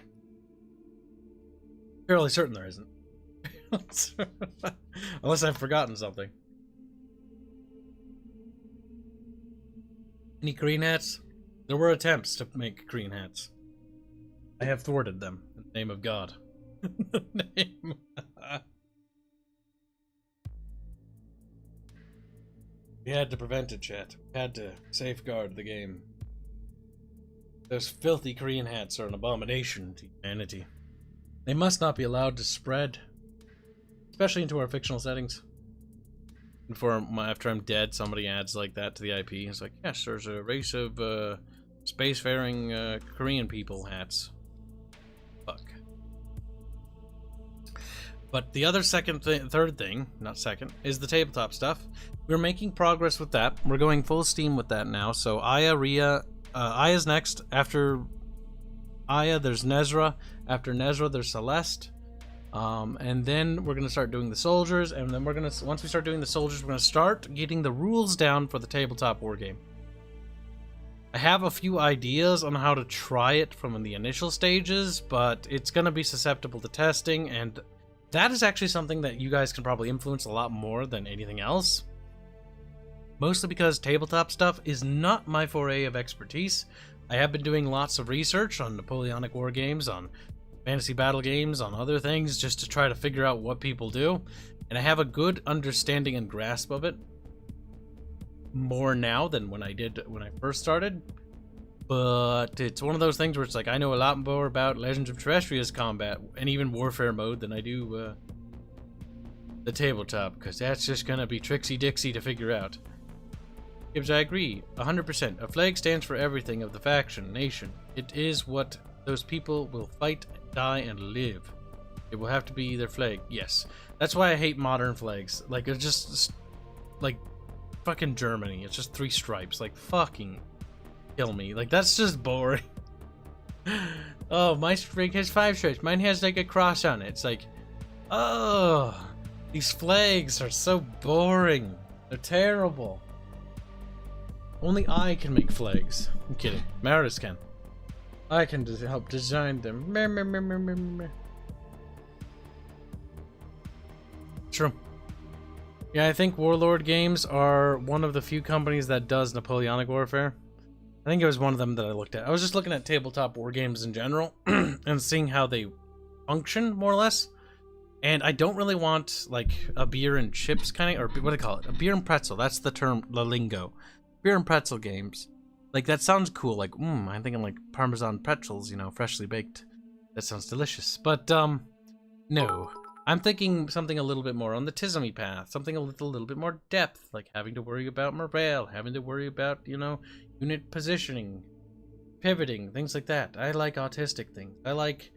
Fairly certain there isn't. Unless I've forgotten something. Any green hats? There were attempts to make green hats. I have thwarted them in the name of God. We had to prevent it, chat. We had to safeguard the game. Those filthy Korean hats are an abomination to humanity. They must not be allowed to spread. Especially into our fictional settings. And after I'm dead, somebody adds like that to the IP. It's like, yes, there's a race of spacefaring Korean people hats. Fuck. But the other third thing, not second, is the tabletop stuff. We're making progress with that. We're going full steam with that now. So Aya's next. After Aya, there's Nezra. After Nezra, there's Celeste. And then we're gonna start doing the soldiers. And then once we start doing the soldiers, we're gonna start getting the rules down for the tabletop wargame. I have a few ideas on how to try it from the initial stages, but it's gonna be susceptible to testing, and that is actually something that you guys can probably influence a lot more than anything else. Mostly because tabletop stuff is not my foray of expertise. I have been doing lots of research on Napoleonic War games, on fantasy battle games, on other things, just to try to figure out what people do. And I have a good understanding and grasp of it. More now than when I first started. But it's one of those things where it's like, I know a lot more about Legends of Terrestria's combat and even Warfare mode than I do the tabletop, because that's just gonna be Trixie Dixie to figure out. Kibs, I agree, 100%. A flag stands for everything of the faction, nation. It is what those people will fight, die, and live. It will have to be their flag, yes. That's why I hate modern flags. Like, it's just like fucking Germany. It's just 3 stripes. Like, fucking kill me. Like, that's just boring. Oh, my flag has 5 stripes. Mine has like a cross on it. It's like, oh, these flags are so boring. They're terrible. Only I can make flags. I'm kidding. Meredith can. I can just help design them. True. Yeah, I think Warlord Games are one of the few companies that does Napoleonic Warfare. I think it was one of them that I looked at. I was just looking at tabletop war games in general and seeing how they function, more or less. And I don't really want, like, a beer and chips kind of, or what do they call it? A beer and pretzel. That's the term, the lingo. Beer and pretzel games. Like, that sounds cool. Like, I'm thinking like Parmesan pretzels, you know, freshly baked. That sounds delicious. But, no. I'm thinking something a little bit more on the Tismy path. Something a little bit more depth. Like having to worry about morale. Having to worry about, you know, unit positioning. Pivoting. Things like that. I like autistic things. I like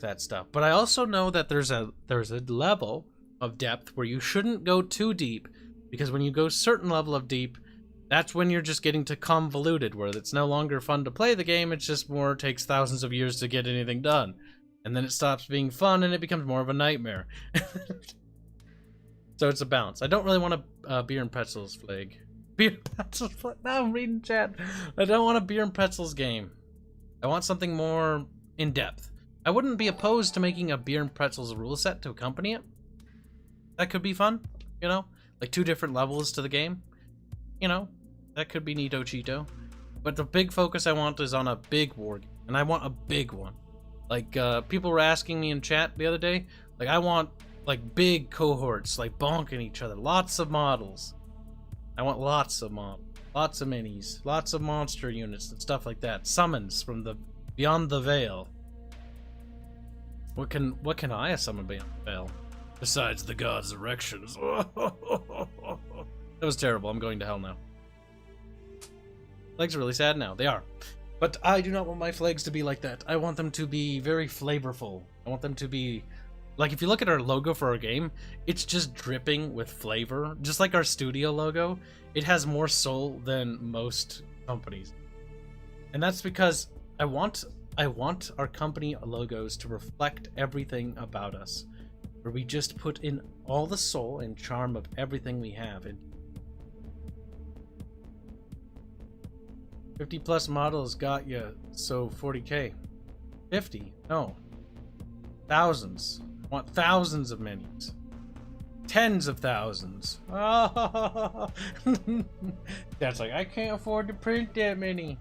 that stuff. But I also know that there's a level of depth where you shouldn't go too deep. Because when you go certain level of deep, that's when you're just getting to convoluted, where it's no longer fun to play the game, it's just more takes thousands of years to get anything done. And then it stops being fun and it becomes more of a nightmare. So it's a balance. I don't really want a beer and pretzels flag. Beer and pretzels flag? Now I'm reading chat. I don't want a beer and pretzels game. I want something more in depth. I wouldn't be opposed to making a beer and pretzels rule set to accompany it. That could be fun, you know? Like 2 different levels to the game. You know? That could be neato cheeto. But the big focus I want is on a big war game. And I want a big one. Like, people were asking me in chat the other day, like, I want, like, big cohorts, like, bonking each other. Lots of models. I want lots of models. Lots of minis. Lots of monster units and stuff like that. Summons from the beyond the veil. What can I summon beyond the veil? Besides the gods' erections. That was terrible. I'm going to hell now. Flags are really sad now. They are. But I do not want my flags to be like that. I want them to be very flavorful. I want them to be... Like, if you look at our logo for our game, it's just dripping with flavor. Just like our studio logo, it has more soul than most companies. And that's because I want our company logos to reflect everything about us. Where we just put in all the soul and charm of everything we have. And 50 plus models got you, so 40k. 50? No. Thousands. I want thousands of minis. Tens of thousands. That's like, I can't afford to print that many.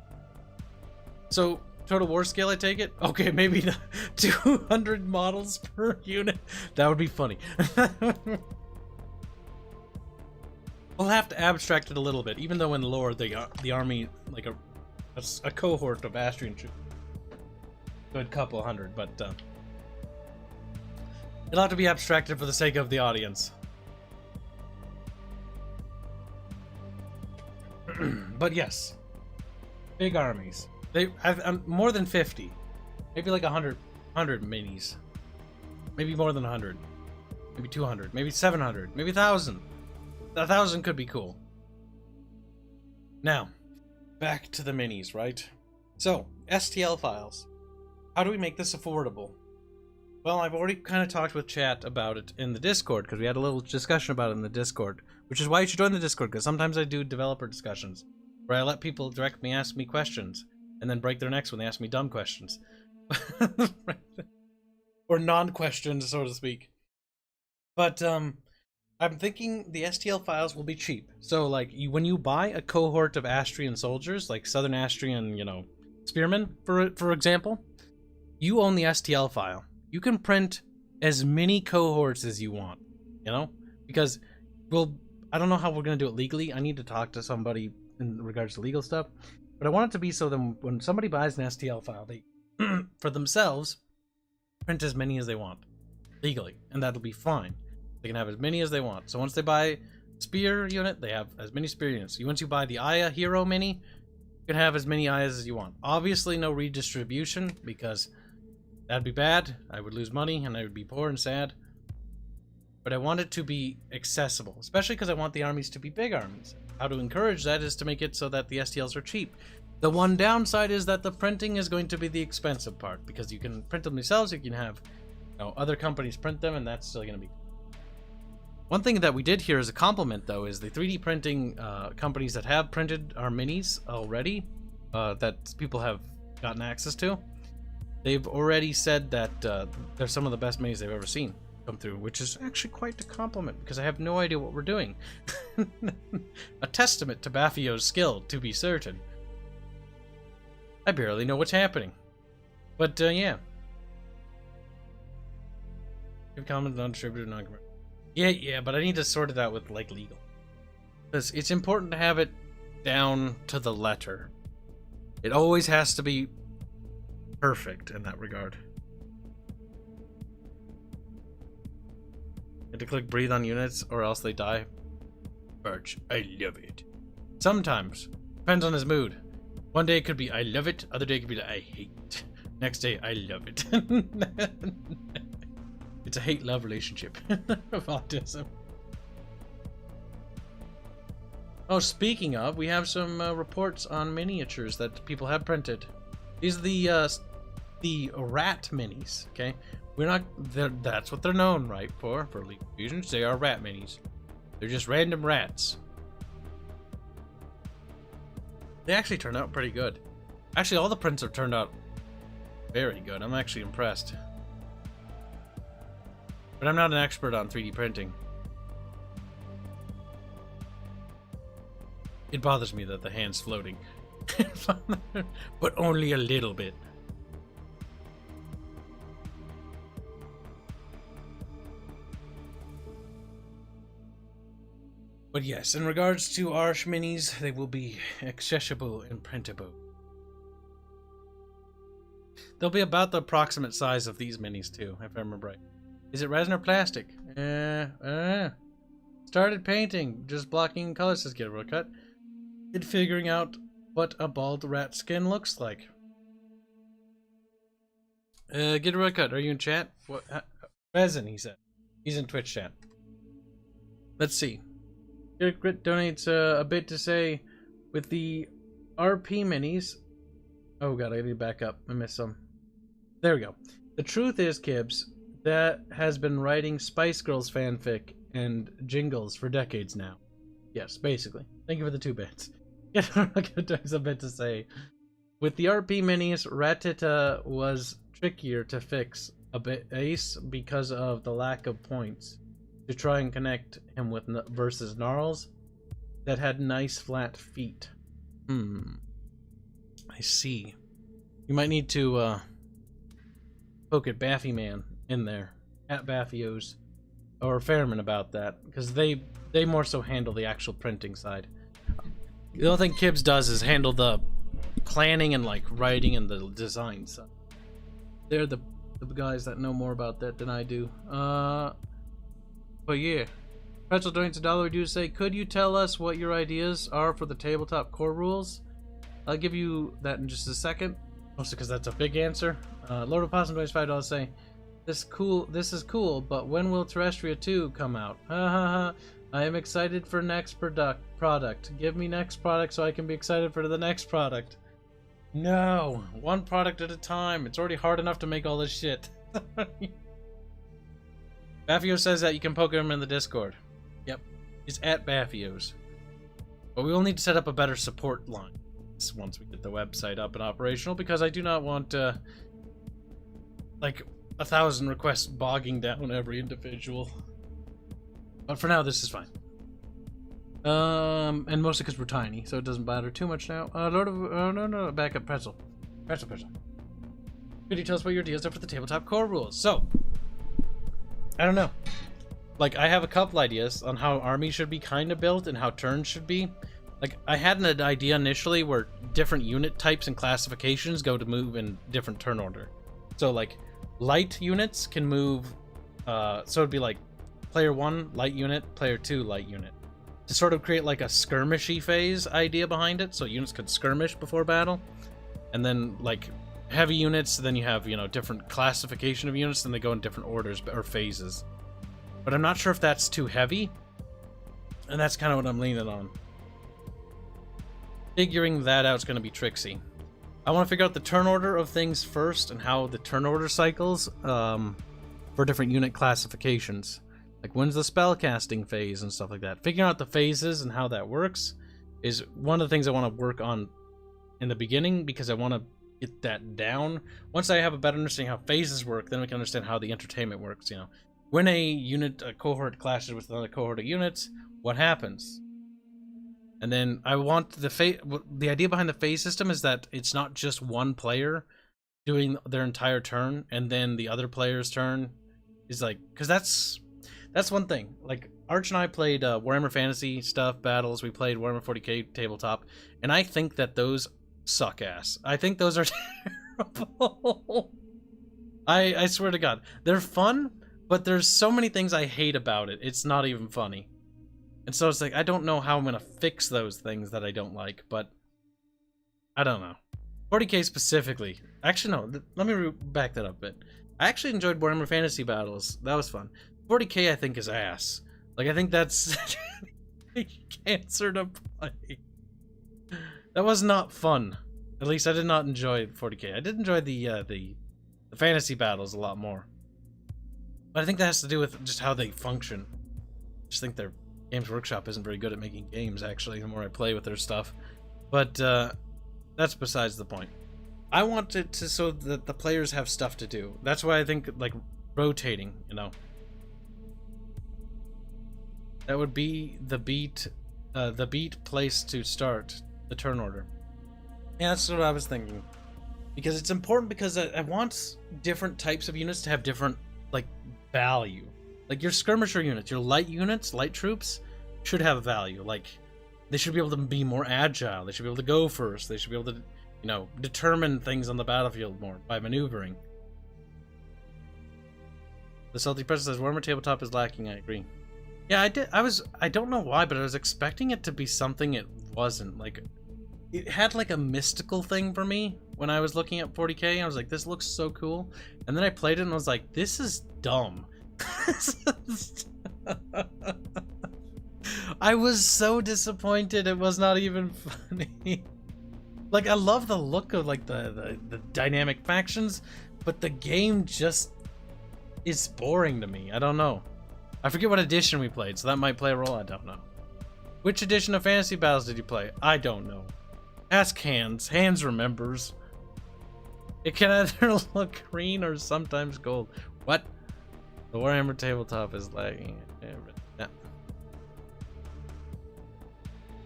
So, Total War scale, I take it? Okay, maybe 200 models per unit. That would be funny. We'll have to abstract it a little bit, even though in lore the army, like a cohort of Astrian troops, good couple hundred, but it'll have to be abstracted for the sake of the audience. But yes, big armies. They have more than 50, maybe like 100 minis, maybe more than 100. maybe 200, maybe 700, maybe 1,000. 1,000 could be cool. Now, back to the minis, right? So, STL files. How do we make this affordable? Well, I've already kind of talked with chat about it in the Discord, because we had a little discussion about it in the Discord, which is why you should join the Discord, because sometimes I do developer discussions, where I let people directly ask me questions, and then break their necks when they ask me dumb questions. Or non-questions, so to speak. But, I'm thinking the STL files will be cheap. So, like, when you buy a cohort of Astrian soldiers, like Southern Astrian, you know, spearmen, for example, you own the STL file. You can print as many cohorts as you want, you know? Because, well, I don't know how we're going to do it legally. I need to talk to somebody in regards to legal stuff. But I want it to be so that when somebody buys an STL file, they, for themselves, print as many as they want, legally. And that'll be fine. They can have as many as they want. So once they buy spear unit, they have as many spear units. Once you buy the Aya hero mini, you can have as many Ayas as you want. Obviously, no redistribution, because that'd be bad. I would lose money, and I would be poor and sad. But I want it to be accessible, especially because I want the armies to be big armies. How to encourage that is to make it so that the STLs are cheap. The one downside is that the printing is going to be the expensive part, because you can print them yourselves, you can have, you know, other companies print them, and that's still going to be... One thing that we did here as a compliment, though, is the 3D printing companies that have printed our minis already, that people have gotten access to, they've already said that they're some of the best minis they've ever seen come through, which is actually quite a compliment, because I have no idea what we're doing. A testament to Baffio's skill, to be certain. I barely know what's happening. But, yeah. Give comments, non-distributed, non-commercial. Yeah, but I need to sort it out with, like, legal. Because it's important to have it down to the letter. It always has to be perfect in that regard. You have to click breathe on units or else they die. Birch, I love it. Sometimes. Depends on his mood. One day it could be I love it, other day it could be I hate it. Next day I love it. It's a hate-love relationship of autism. Oh, speaking of, we have some reports on miniatures that people have printed. These are the rat minis, okay? We're not, that's what they're known, right, for League of Fusions. They are rat minis. They're just random rats. They actually turned out pretty good. Actually, all the prints have turned out very good. I'm actually impressed. But I'm not an expert on 3D printing. It bothers me that the hand's floating. But only a little bit. But yes, in regards to Arsh minis, they will be accessible and printable. They'll be about the approximate size of these minis too, if I remember right. Is it resin or plastic? Started painting, just blocking color, says get a real cut. And figuring out what a bald rat skin looks like. Get a real cut, are you in chat? What? Resin, he said. He's in Twitch chat. Let's see. Grit donates a bit to say, with the RP minis... Oh god, I need to back up. I missed some. There we go. The truth is, Kibs, that has been writing Spice Girls fanfic and jingles for decades now. Yes, basically. Thank you for the 2 bits. There's a bit to say. With the RP minis, Ratita was trickier to fix a bit Ace because of the lack of points to try and connect him with versus Gnarls that had nice flat feet. I see. You might need to poke at Baffy Man in there, at Baffio's or Fairman about that, because they more so handle the actual printing side. The only thing Kibs does is handle the planning and like writing and the design side. They're the guys that know more about that than I do. But yeah, Pretzel donates $1. We do say, could you tell us what your ideas are for the tabletop core rules? I'll give you that in just a second, mostly because that's a big answer. Lord of Possum donates $5. Say, This is cool, but when will Terrestria 2 come out? Ha ha ha. I am excited for next product. Give me next product so I can be excited for the next product. No, one product at a time. It's already hard enough to make all this shit. Baffio says that you can poke him in the Discord. Yep, he's at Baffios. But we will need to set up a better support line once we get the website up and operational, because I do not want like 1,000 requests bogging down every individual. But for now, this is fine. And mostly because we're tiny, so it doesn't matter too much now. No, back up, pretzel. Could you tell us what your ideas are for the tabletop core rules? So, I don't know. Like, I have a couple ideas on how armies should be kind of built and how turns should be. Like, I had an idea initially where different unit types and classifications go to move in different turn order. So, like, light units can move, so it'd be like player 1, light unit, player 2, light unit. To sort of create like a skirmishy phase idea behind it, so units could skirmish before battle. And then, like, heavy units, then you have, you know, different classification of units, then they go in different orders or phases. But I'm not sure if that's too heavy, and that's kind of what I'm leaning on. Figuring that out is going to be tricksy. I want to figure out the turn order of things first, and how the turn order cycles for different unit classifications. Like, when's the spellcasting phase and stuff like that. Figuring out the phases and how that works is one of the things I want to work on in the beginning, because I want to get that down. Once I have a better understanding how phases work, then we can understand how the entertainment works, you know. When a cohort clashes with another cohort of units, what happens? And then I want the idea behind the phase system is that it's not just one player doing their entire turn, and then the other player's turn is like, because that's one thing. Like, Arch and I played Warhammer Fantasy stuff, battles. We played Warhammer 40k tabletop, and I think that those suck ass. I think those are terrible. I swear to God. They're fun, but there's so many things I hate about it. It's not even funny. And so it's like, I don't know how I'm going to fix those things that I don't like, but I don't know. 40k specifically. Actually, no. Let me back that up a bit. I actually enjoyed Warhammer Fantasy battles. That was fun. 40k I think is ass. Like, I think that's cancer to play. That was not fun. At least I did not enjoy 40k. I did enjoy the fantasy battles a lot more. But I think that has to do with just how they function. I just think their Games Workshop isn't very good at making games, actually, the more I play with their stuff. But that's besides the point. I want it to so that the players have stuff to do. That's why I think, like, rotating, you know. That would be the beat place to start the turn order. Yeah, that's what I was thinking. Because it's important, because I want different types of units to have different, like, value. Like, your skirmisher units, your light units, light troops, should have a value. Like, they should be able to be more agile. They should be able to go first. They should be able to, you know, determine things on the battlefield more by maneuvering. The Salty President says, Warhammer Tabletop is lacking. I agree. Yeah, I don't know why, but I was expecting it to be something it wasn't. Like, it had like a mystical thing for me when I was looking at 40k. I was like, this looks so cool. And then I played it and I was like, this is dumb. I was so disappointed. It was not even funny. Like, I love the look of like the dynamic factions, but the game just is boring to me. I don't know. I forget what edition we played, so that might play a role. I don't know. Which edition of Fantasy Battles did you play? I don't know. Ask Hanse. Hanse remembers. It can either look green or sometimes gold. What? The Warhammer Tabletop is lagging.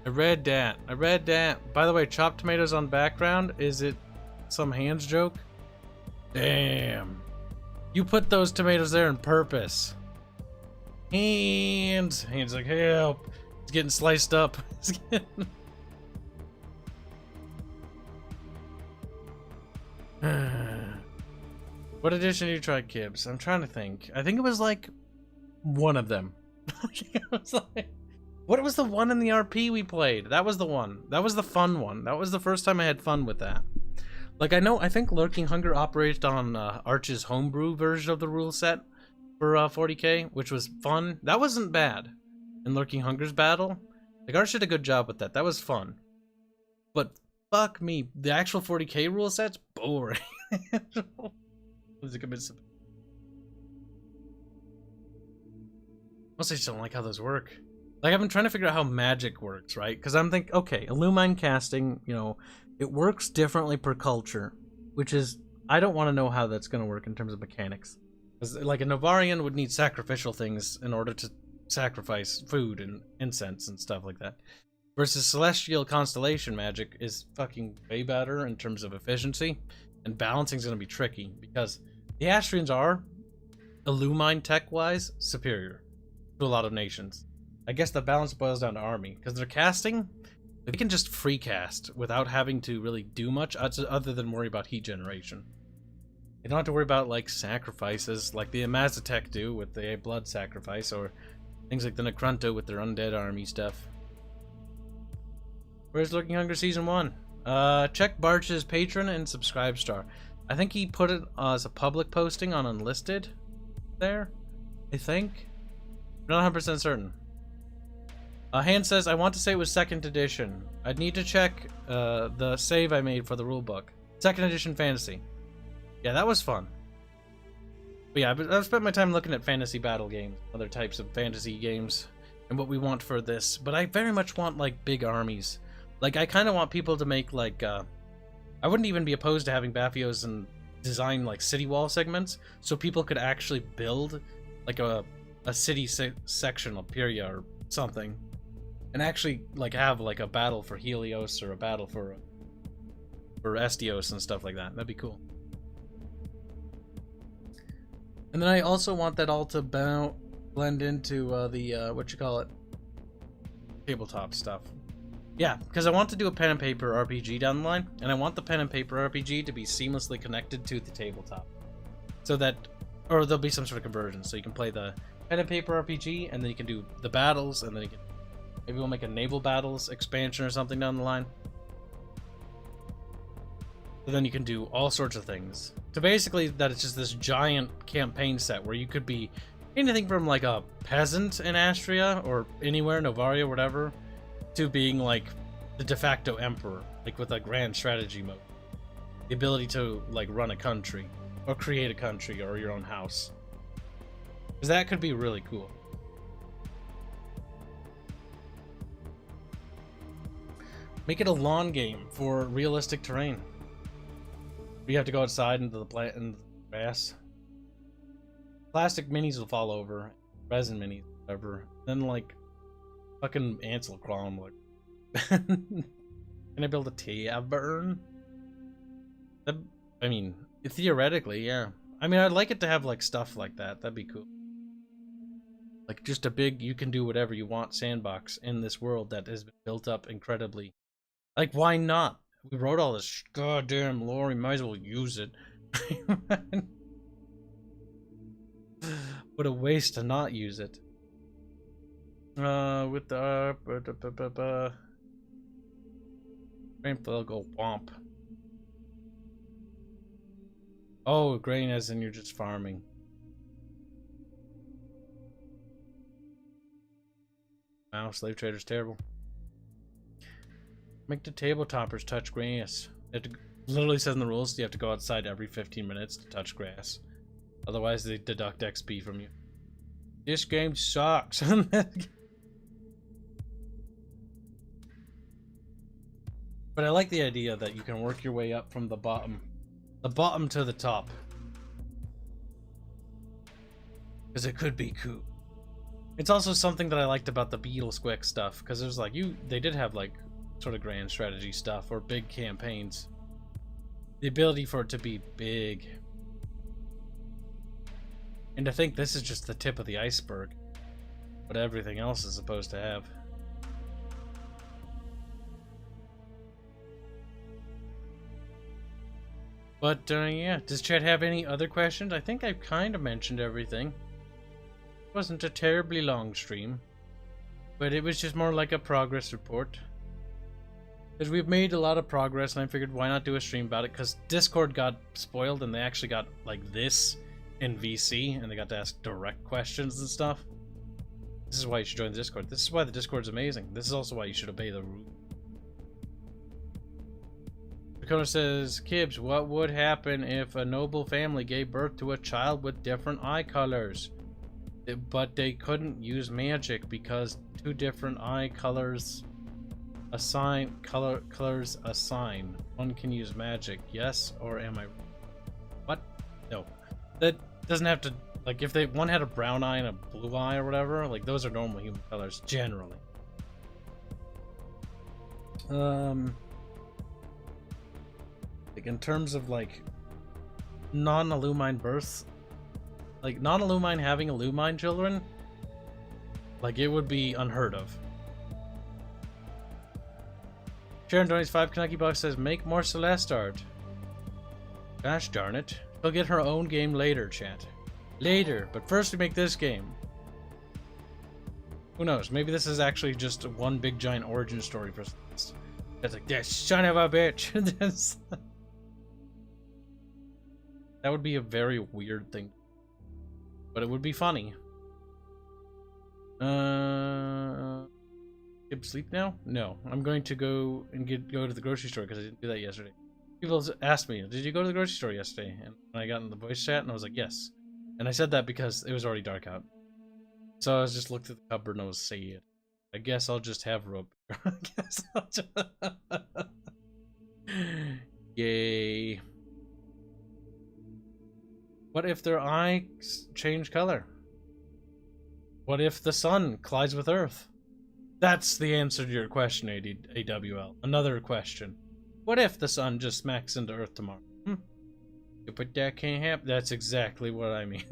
I read that. By the way, chopped tomatoes on background. Is it some Hanse joke? Damn. You put those tomatoes there on purpose. Hanse like, help. It's getting sliced up. What edition did you try, Kibs? I'm trying to think. I think it was like one of them. What was the one in the RP we played? That was the one. That was the fun one. That was the first time I had fun with that. Like, I think Lurking Hunger operated on Arch's homebrew version of the rule set for 40k, which was fun. That wasn't bad in Lurking Hunger's battle. Like, Arch did a good job with that. That was fun. But fuck me, the actual 40k rule set's boring. Mostly I just don't like how those work. Like, I've been trying to figure out how magic works, right? Because I'm thinking, okay, Illumine casting, you know, it works differently per culture, which is, I don't want to know how that's going to work in terms of mechanics. Because, like, a Novarian would need sacrificial things in order to sacrifice food and incense and stuff like that. Versus Celestial Constellation magic is fucking way better in terms of efficiency, and balancing is going to be tricky, because the Astrians are, Illumine tech-wise, superior to a lot of nations. I guess the balance boils down to army, because they're casting, they can just free cast without having to really do much other than worry about heat generation. They don't have to worry about, like, sacrifices like the Amazatech do with the blood sacrifice, or things like the Necrunto with their undead army stuff. Where's Lurking Hunger Season 1? Check Barch's Patreon and Subscribe Star. I think he put it as a public posting on Unlisted there, I think. I'm not 100% certain. Hanse says, I want to say it was 2nd edition. I'd need to check the save I made for the rulebook. 2nd edition fantasy. Yeah, that was fun. But yeah, I've spent my time looking at fantasy battle games, other types of fantasy games, and what we want for this. But I very much want, like, big armies. Like, I kind of want people to make, like, I wouldn't even be opposed to having Baphios and design, like, city wall segments, so people could actually build, like, a city section of Pyria or something, and actually, like, have, like, a battle for Helios or a battle for Estios and stuff like that. That'd be cool. And then I also want that all to blend into the, tabletop stuff. Yeah, because I want to do a pen and paper RPG down the line, and I want the pen and paper RPG to be seamlessly connected to the tabletop. So that, or there'll be some sort of conversion, so you can play the pen and paper RPG, and then you can do the battles, and then you can, maybe we'll make a naval battles expansion or something down the line. So then you can do all sorts of things. So basically, that it's just this giant campaign set where you could be anything from, like, a peasant in Astria or anywhere, Novaria, whatever, to being, like, the de facto emperor, like, with a grand strategy mode. The ability to, like, run a country, or create a country, or your own house. Because that could be really cool. Make it a lawn game for realistic terrain. You have to go outside into the plant and the grass. Plastic minis will fall over, resin minis, whatever. Then, like, fucking ants will crawl on, like. Can I build a tavern? I mean, theoretically, yeah. I mean, I'd like it to have, like, stuff like that. That'd be cool. Like, just a big, you can do whatever you want sandbox in this world that has been built up incredibly. Like, why not? We wrote all this goddamn lore, we might as well use it. What a waste to not use it. With the rainfall go womp. Oh, grain as in you're just farming. Wow, slave trader's terrible. Make the tabletoppers touch grass. It literally says in the rules you have to go outside every 15 minutes to touch grass. Otherwise they deduct XP from you. This game sucks. But I like the idea that you can work your way up from the bottom to the top. Because it could be cool. It's also something that I liked about the Beetle Squick stuff, because there's like, they did have like sort of grand strategy stuff or big campaigns. The ability for it to be big. And to think this is just the tip of the iceberg. What everything else is supposed to have. But yeah, does chat have any other questions? I think I've kind of mentioned everything. It wasn't a terribly long stream, but it was just more like a progress report. Because we've made a lot of progress, and I figured why not do a stream about it, because Discord got spoiled, and they actually got, like, this in VC, and they got to ask direct questions and stuff. This is why you should join the Discord. This is why the Discord's amazing. This is also why you should obey the rules. Dakota says, Kibs, what would happen if a noble family gave birth to a child with different eye colors? But they couldn't use magic because two different eye colors colors assign. One can use magic, yes, or am I? What? No, that doesn't have to. Like, if one had a brown eye and a blue eye or whatever, like those are normal human colors generally. Like in terms of like non-illumine births, like non-illumine having illumine children, like it would be unheard of. Sharon donates 5 Kaneki bucks, says, make more Celeste art. Gosh darn it. She'll get her own game later, chat. Later, but first we make this game. Who knows? Maybe this is actually just one big giant origin story for Celeste. It's like, this son of a bitch. That would be a very weird thing. But it would be funny. Sleep now? No, I'm going to go and go to the grocery store because I didn't do that yesterday. People asked me, did you go to the grocery store yesterday? And I got in the voice chat and I was like, yes. And I said that because it was already dark out. So I was just looked at the cupboard and I was saying it. I guess I'll just have rope. I guess I'll just... Yay. What if their eyes change color? What if the sun collides with Earth? That's the answer to your question, AWL. Another question. What if the sun just smacks into Earth tomorrow? But that can't happen. That's exactly what I mean.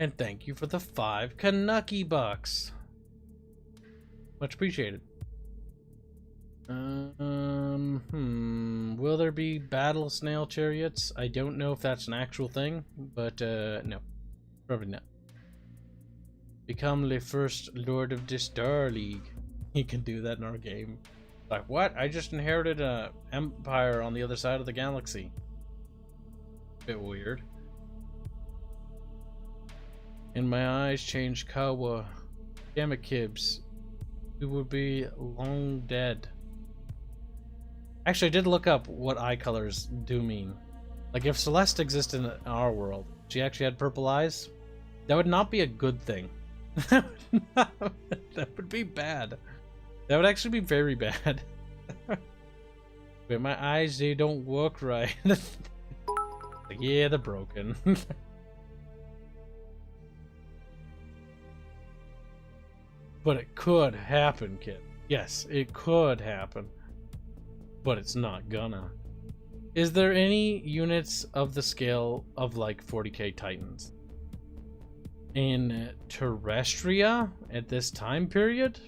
And thank you for the 5 Kaneki bucks. Much appreciated. Will there be battle snail chariots? I don't know if that's an actual thing, but no, probably not. Become the first lord of the Star League. He can do that in our game. Like, what? I just inherited a empire on the other side of the galaxy. Bit weird. And my eyes change color. Damn it, Kibs. We would be long dead. Actually, I did look up what eye colors do mean. Like, if Celeste existed in our world, she actually had purple eyes, that would not be a good thing. That would be bad. That would actually be very bad. But my eyes, they don't work right. Like, yeah, they're broken. But it could happen, kid. Yes, it could happen. But it's not gonna. Is there any units of the scale of like 40k Titans in Terrestria at this time period?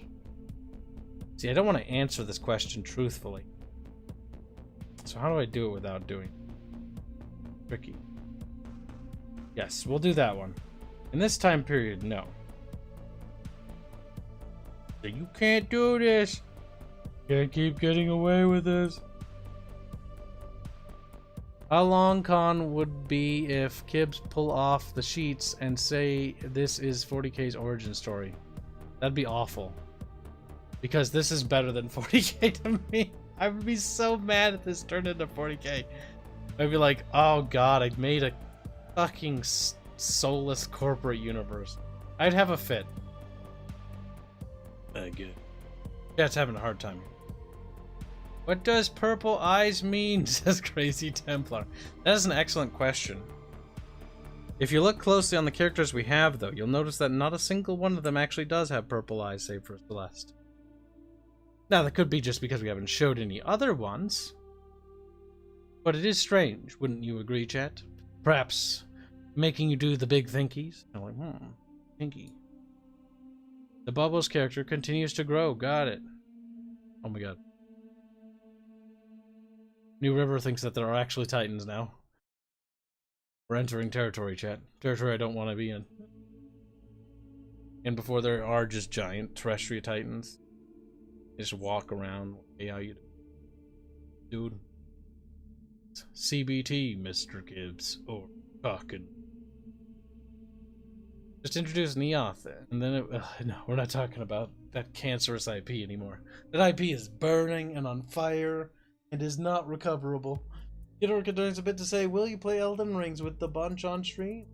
See, I don't want to answer this question truthfully. So how do I do it without doing it? Tricky. Yes, we'll do that one. In this time period, no. You can't do this. Can't keep getting away with this. How long con would be if Kibs pull off the sheets and say this is 40k's origin story? That'd be awful. Because this is better than 40k to me. I would be so mad if this turned into 40k. I'd be like, oh god, I made a fucking soulless corporate universe. I'd have a fit. Good. Yeah, it's having a hard time. What does purple eyes mean? Says Crazy Templar. That is an excellent question. If you look closely on the characters we have, though, you'll notice that not a single one of them actually does have purple eyes, save for Celeste. Now, that could be just because we haven't showed any other ones. But it is strange, wouldn't you agree, chat? Perhaps making you do the big thinkies. I'm like, thinky. The Bubbles character continues to grow. Got it. Oh my god. New River thinks that there are actually Titans now. We're entering territory, chat. Territory I don't want to be in. And before there are just giant Terrestria Titans. They just walk around. Hey, how you doing? Dude. CBT, Mr. Kibs. Or fucking. Just introduce Neoth, and then no, we're not talking about that cancerous IP anymore. That IP is burning and on fire and is not recoverable. Gidorka does a bit to say, will you play Elden Rings with the bunch on stream?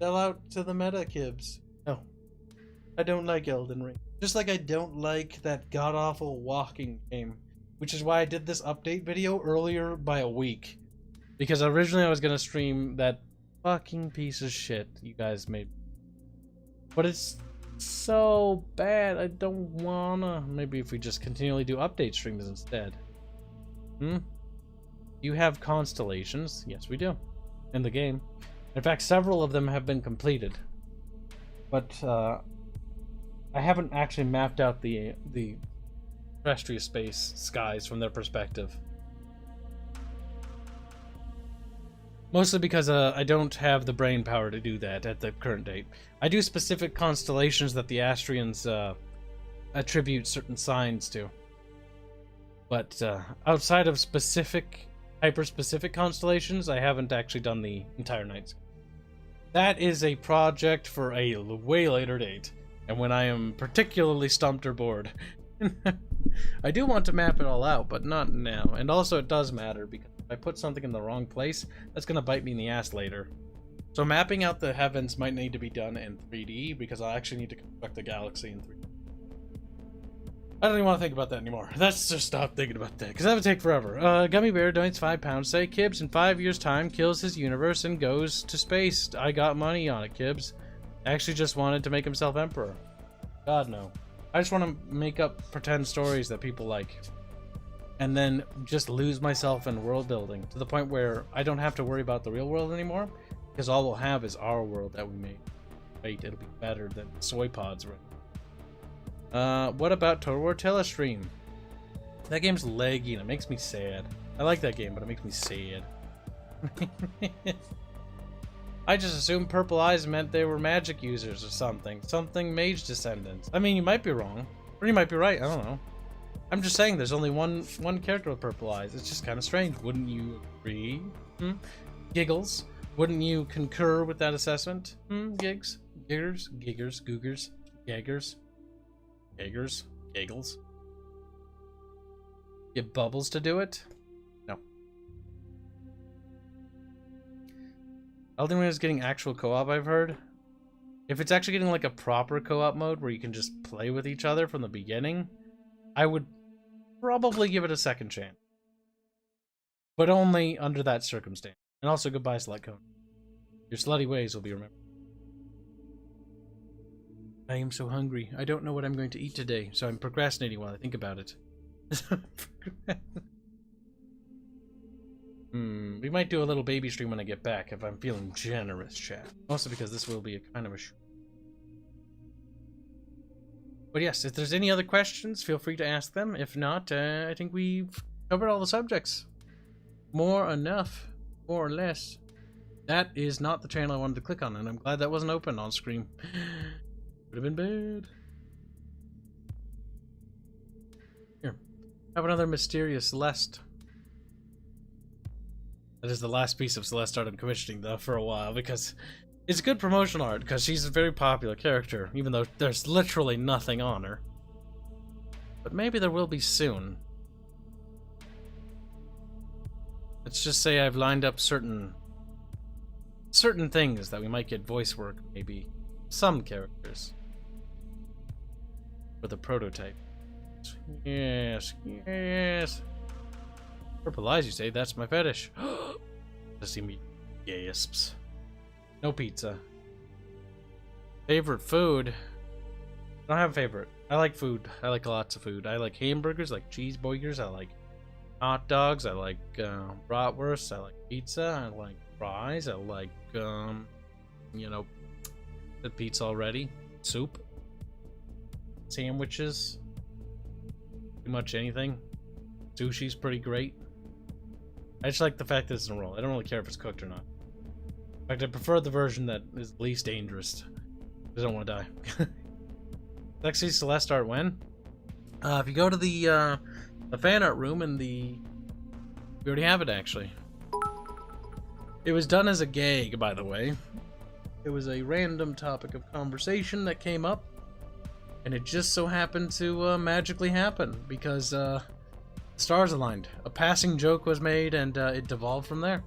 Sell out to the meta, Kibs. No. I don't like Elden Ring. Just like I don't like that god-awful walking game. Which is why I did this update video earlier by a week. Because originally I was going to stream that fucking piece of shit you guys made. But it's so bad, I don't wanna. Maybe if we just continually do update streams instead. You have constellations? Yes, we do. In the game. In fact, several of them have been completed. But, I haven't actually mapped out the Terrestria space skies from their perspective. Mostly because I don't have the brain power to do that at the current date. I do specific constellations that the Astrians attribute certain signs to. But outside of specific, hyper-specific constellations, I haven't actually done the entire night sky. That is a project for a way later date, and when I am particularly stumped or bored. I do want to map it all out, but not now. And also it does matter, because if I put something in the wrong place, that's going to bite me in the ass later. So mapping out the heavens might need to be done in 3D, because I actually need to construct the galaxy in 3D. I don't even want to think about that anymore. Let's just stop thinking about that, because that would take forever. Gummy Bear donates £5. Say, Kibs in 5 years' time kills his universe and goes to space. I got money on it, Kibs. Actually just wanted to make himself emperor. God, no. I just want to make up pretend stories that people like. And then just lose myself in world building to the point where I don't have to worry about the real world anymore, because all we'll have is our world that we made. Wait, it'll be better than soy pods, right? What about Total War Telestream? That game's laggy and it makes me sad. I like that game, but it makes me sad. I just assumed purple eyes meant they were magic users or something. Something mage descendants. I mean, you might be wrong. Or you might be right, I don't know. I'm just saying there's only one character with purple eyes. It's just kind of strange. Wouldn't you agree? Giggles. Wouldn't you concur with that assessment? Gigs? Giggers? Giggers? Googers? Gaggers? Gaggers? Giggles? Get Bubbles to do it? No. Elden Ring is getting actual co-op, I've heard. If it's actually getting like a proper co-op mode where you can just play with each other from the beginning, I would probably give it a second chance. But only under that circumstance. And also goodbye, Slut Cone. Your slutty ways will be remembered. I am so hungry. I don't know what I'm going to eat today, so I'm procrastinating while I think about it. We might do a little baby stream when I get back if I'm feeling generous, chat. Also because this will be a kind of a But yes, if there's any other questions, feel free to ask them. If not, I think we've covered all the subjects. More or less. That is not the channel I wanted to click on, and I'm glad that wasn't open on screen. Would have been bad. Here. Have another mysterious Celeste. That is the last piece of Celeste art I'm commissioning, though, for a while, because it's good promotional art, because she's a very popular character, even though there's literally nothing on her. But maybe there will be soon. Let's just say I've lined up certain things that we might get voice work, maybe some characters. For the prototype. Yes, yes. Purple eyes, you say? That's my fetish. Just see me gasps. No pizza. Favorite food? I don't have a favorite. I like food. I like lots of food. I like hamburgers, I like cheeseburgers, I like hot dogs, I like bratwurst, I like pizza, I like fries, I like, you know, the pizza already. Soup. Sandwiches. Pretty much anything. Sushi's pretty great. I just like the fact that it's in a roll. I don't really care if it's cooked or not. In fact, I prefer the version that is least dangerous. I don't want to die. Lexi Celeste art when? If you go to the fan art room in the... We already have it, actually. It was done as a gag, by the way. It was a random topic of conversation that came up, and it just so happened to magically happen because stars aligned. A passing joke was made, and it devolved from there.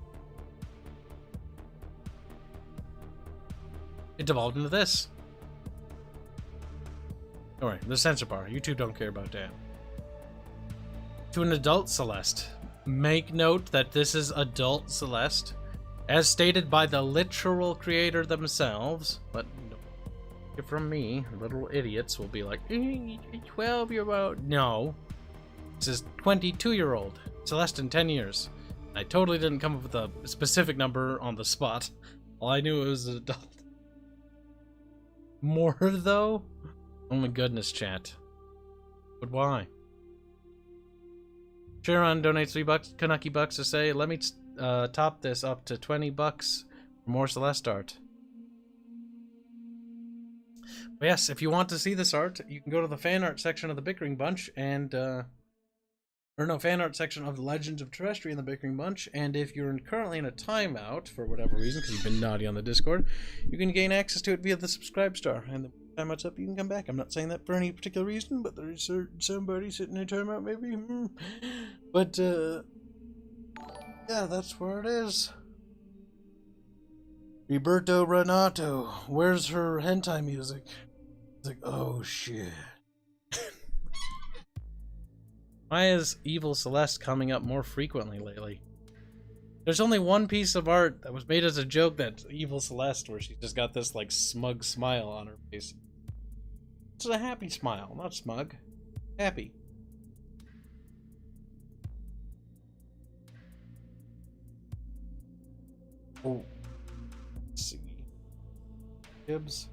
It devolved into this. Don't worry, the censor bar. YouTube don't care about that. To an adult Celeste. Make note that this is adult Celeste, as stated by the literal creator themselves, but from me, little idiots will be like, 12-year-old. No. This is 22-year-old. Celeste in 10 years. I totally didn't come up with a specific number on the spot. All I knew it was an adult. More, though? Oh my goodness, chat. But why? Sharon donates $3 Kanaki bucks to say, let me top this up to $20 for more Celeste art. But yes, if you want to see this art, you can go to the fan art section of the Bickering Bunch and, fan art section of the Legends of Terrestria in the Bickering Bunch, and if you're currently in a timeout, for whatever reason, because you've been naughty on the Discord, you can gain access to it via the subscribe star, and the timeout's up, you can come back. I'm not saying that for any particular reason, but there's somebody sitting in a timeout, maybe. But, yeah, that's where it is. Roberto Renato, where's her hentai music? It's like, oh shit. Why is Evil Celeste coming up more frequently lately? There's only one piece of art that was made as a joke that's Evil Celeste, where she just got this, like, smug smile on her face. It's a happy smile, not smug. Happy. Oh. Let's see. Kibs.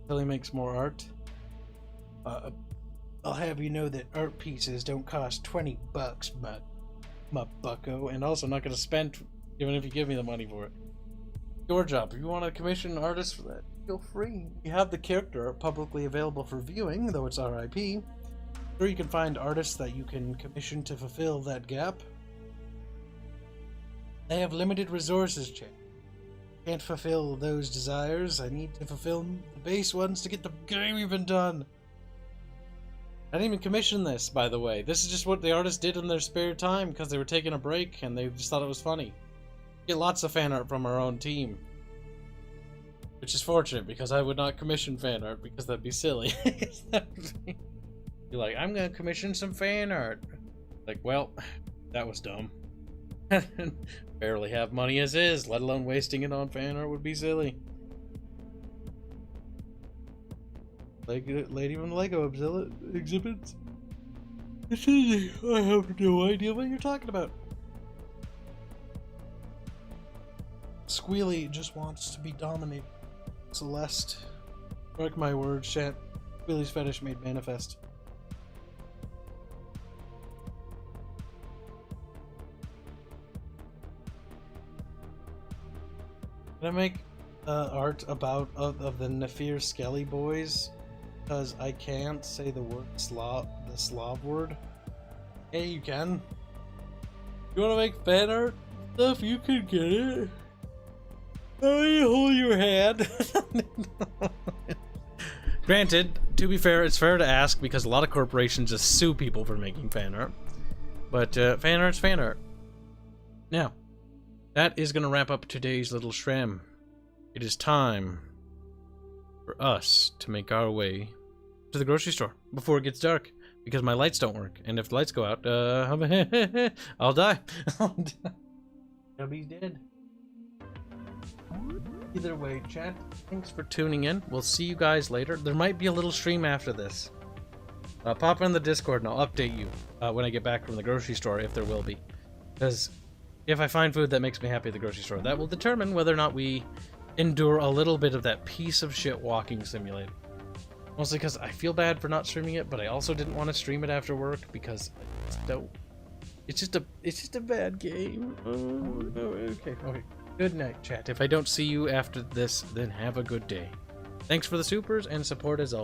Billy makes more art. I'll have you know that art pieces don't cost $20, my bucko, and also not going to spend even if you give me the money for it. Your job. If you want to commission artists for that, feel free. You have the character art publicly available for viewing, though it's RIP. Sure, you can find artists that you can commission to fulfill that gap. They have limited resources, chat. Can't fulfill those desires. I need to fulfill the base ones to get the game even done. I didn't even commission this, by the way. This is just what the artists did in their spare time because they were taking a break and they just thought it was funny. Get lots of fan art from our own team. Which is fortunate because I would not commission fan art because that'd be silly. You're like, I'm gonna commission some fan art. Like, well, that was dumb. Barely have money as is, let alone wasting it on fan art would be silly. Lady from the Lego exhibits. I have no idea what you're talking about. Squealy just wants to be dominated. Celeste. Mark my words, chat. Squealy's fetish made manifest. Can I make art about of the Nefir Skelly boys? Because I can't say the word the Slav word. Hey, you can. You want to make fan art stuff? You can get it. Oh, you hold your hand. Granted, to be fair, it's fair to ask because a lot of corporations just sue people for making fan art. But fan art's fan art. Now, that is going to wrap up today's little shram. It is time for us to make our way to the grocery store before it gets dark because my lights don't work. And if the lights go out, I'll die. Chubby's dead. Either way, chat, thanks for tuning in. We'll see you guys later. There might be a little stream after this. Pop in the Discord and I'll update you when I get back from the grocery store, if there will be. Because if I find food that makes me happy at the grocery store, that will determine whether or not we endure a little bit of that piece of shit walking simulator. Mostly because I feel bad for not streaming it, but I also didn't want to stream it after work because it's just a bad game. Okay. Good night, chat. If I don't see you after this, then have a good day. Thanks for the supers and support as always.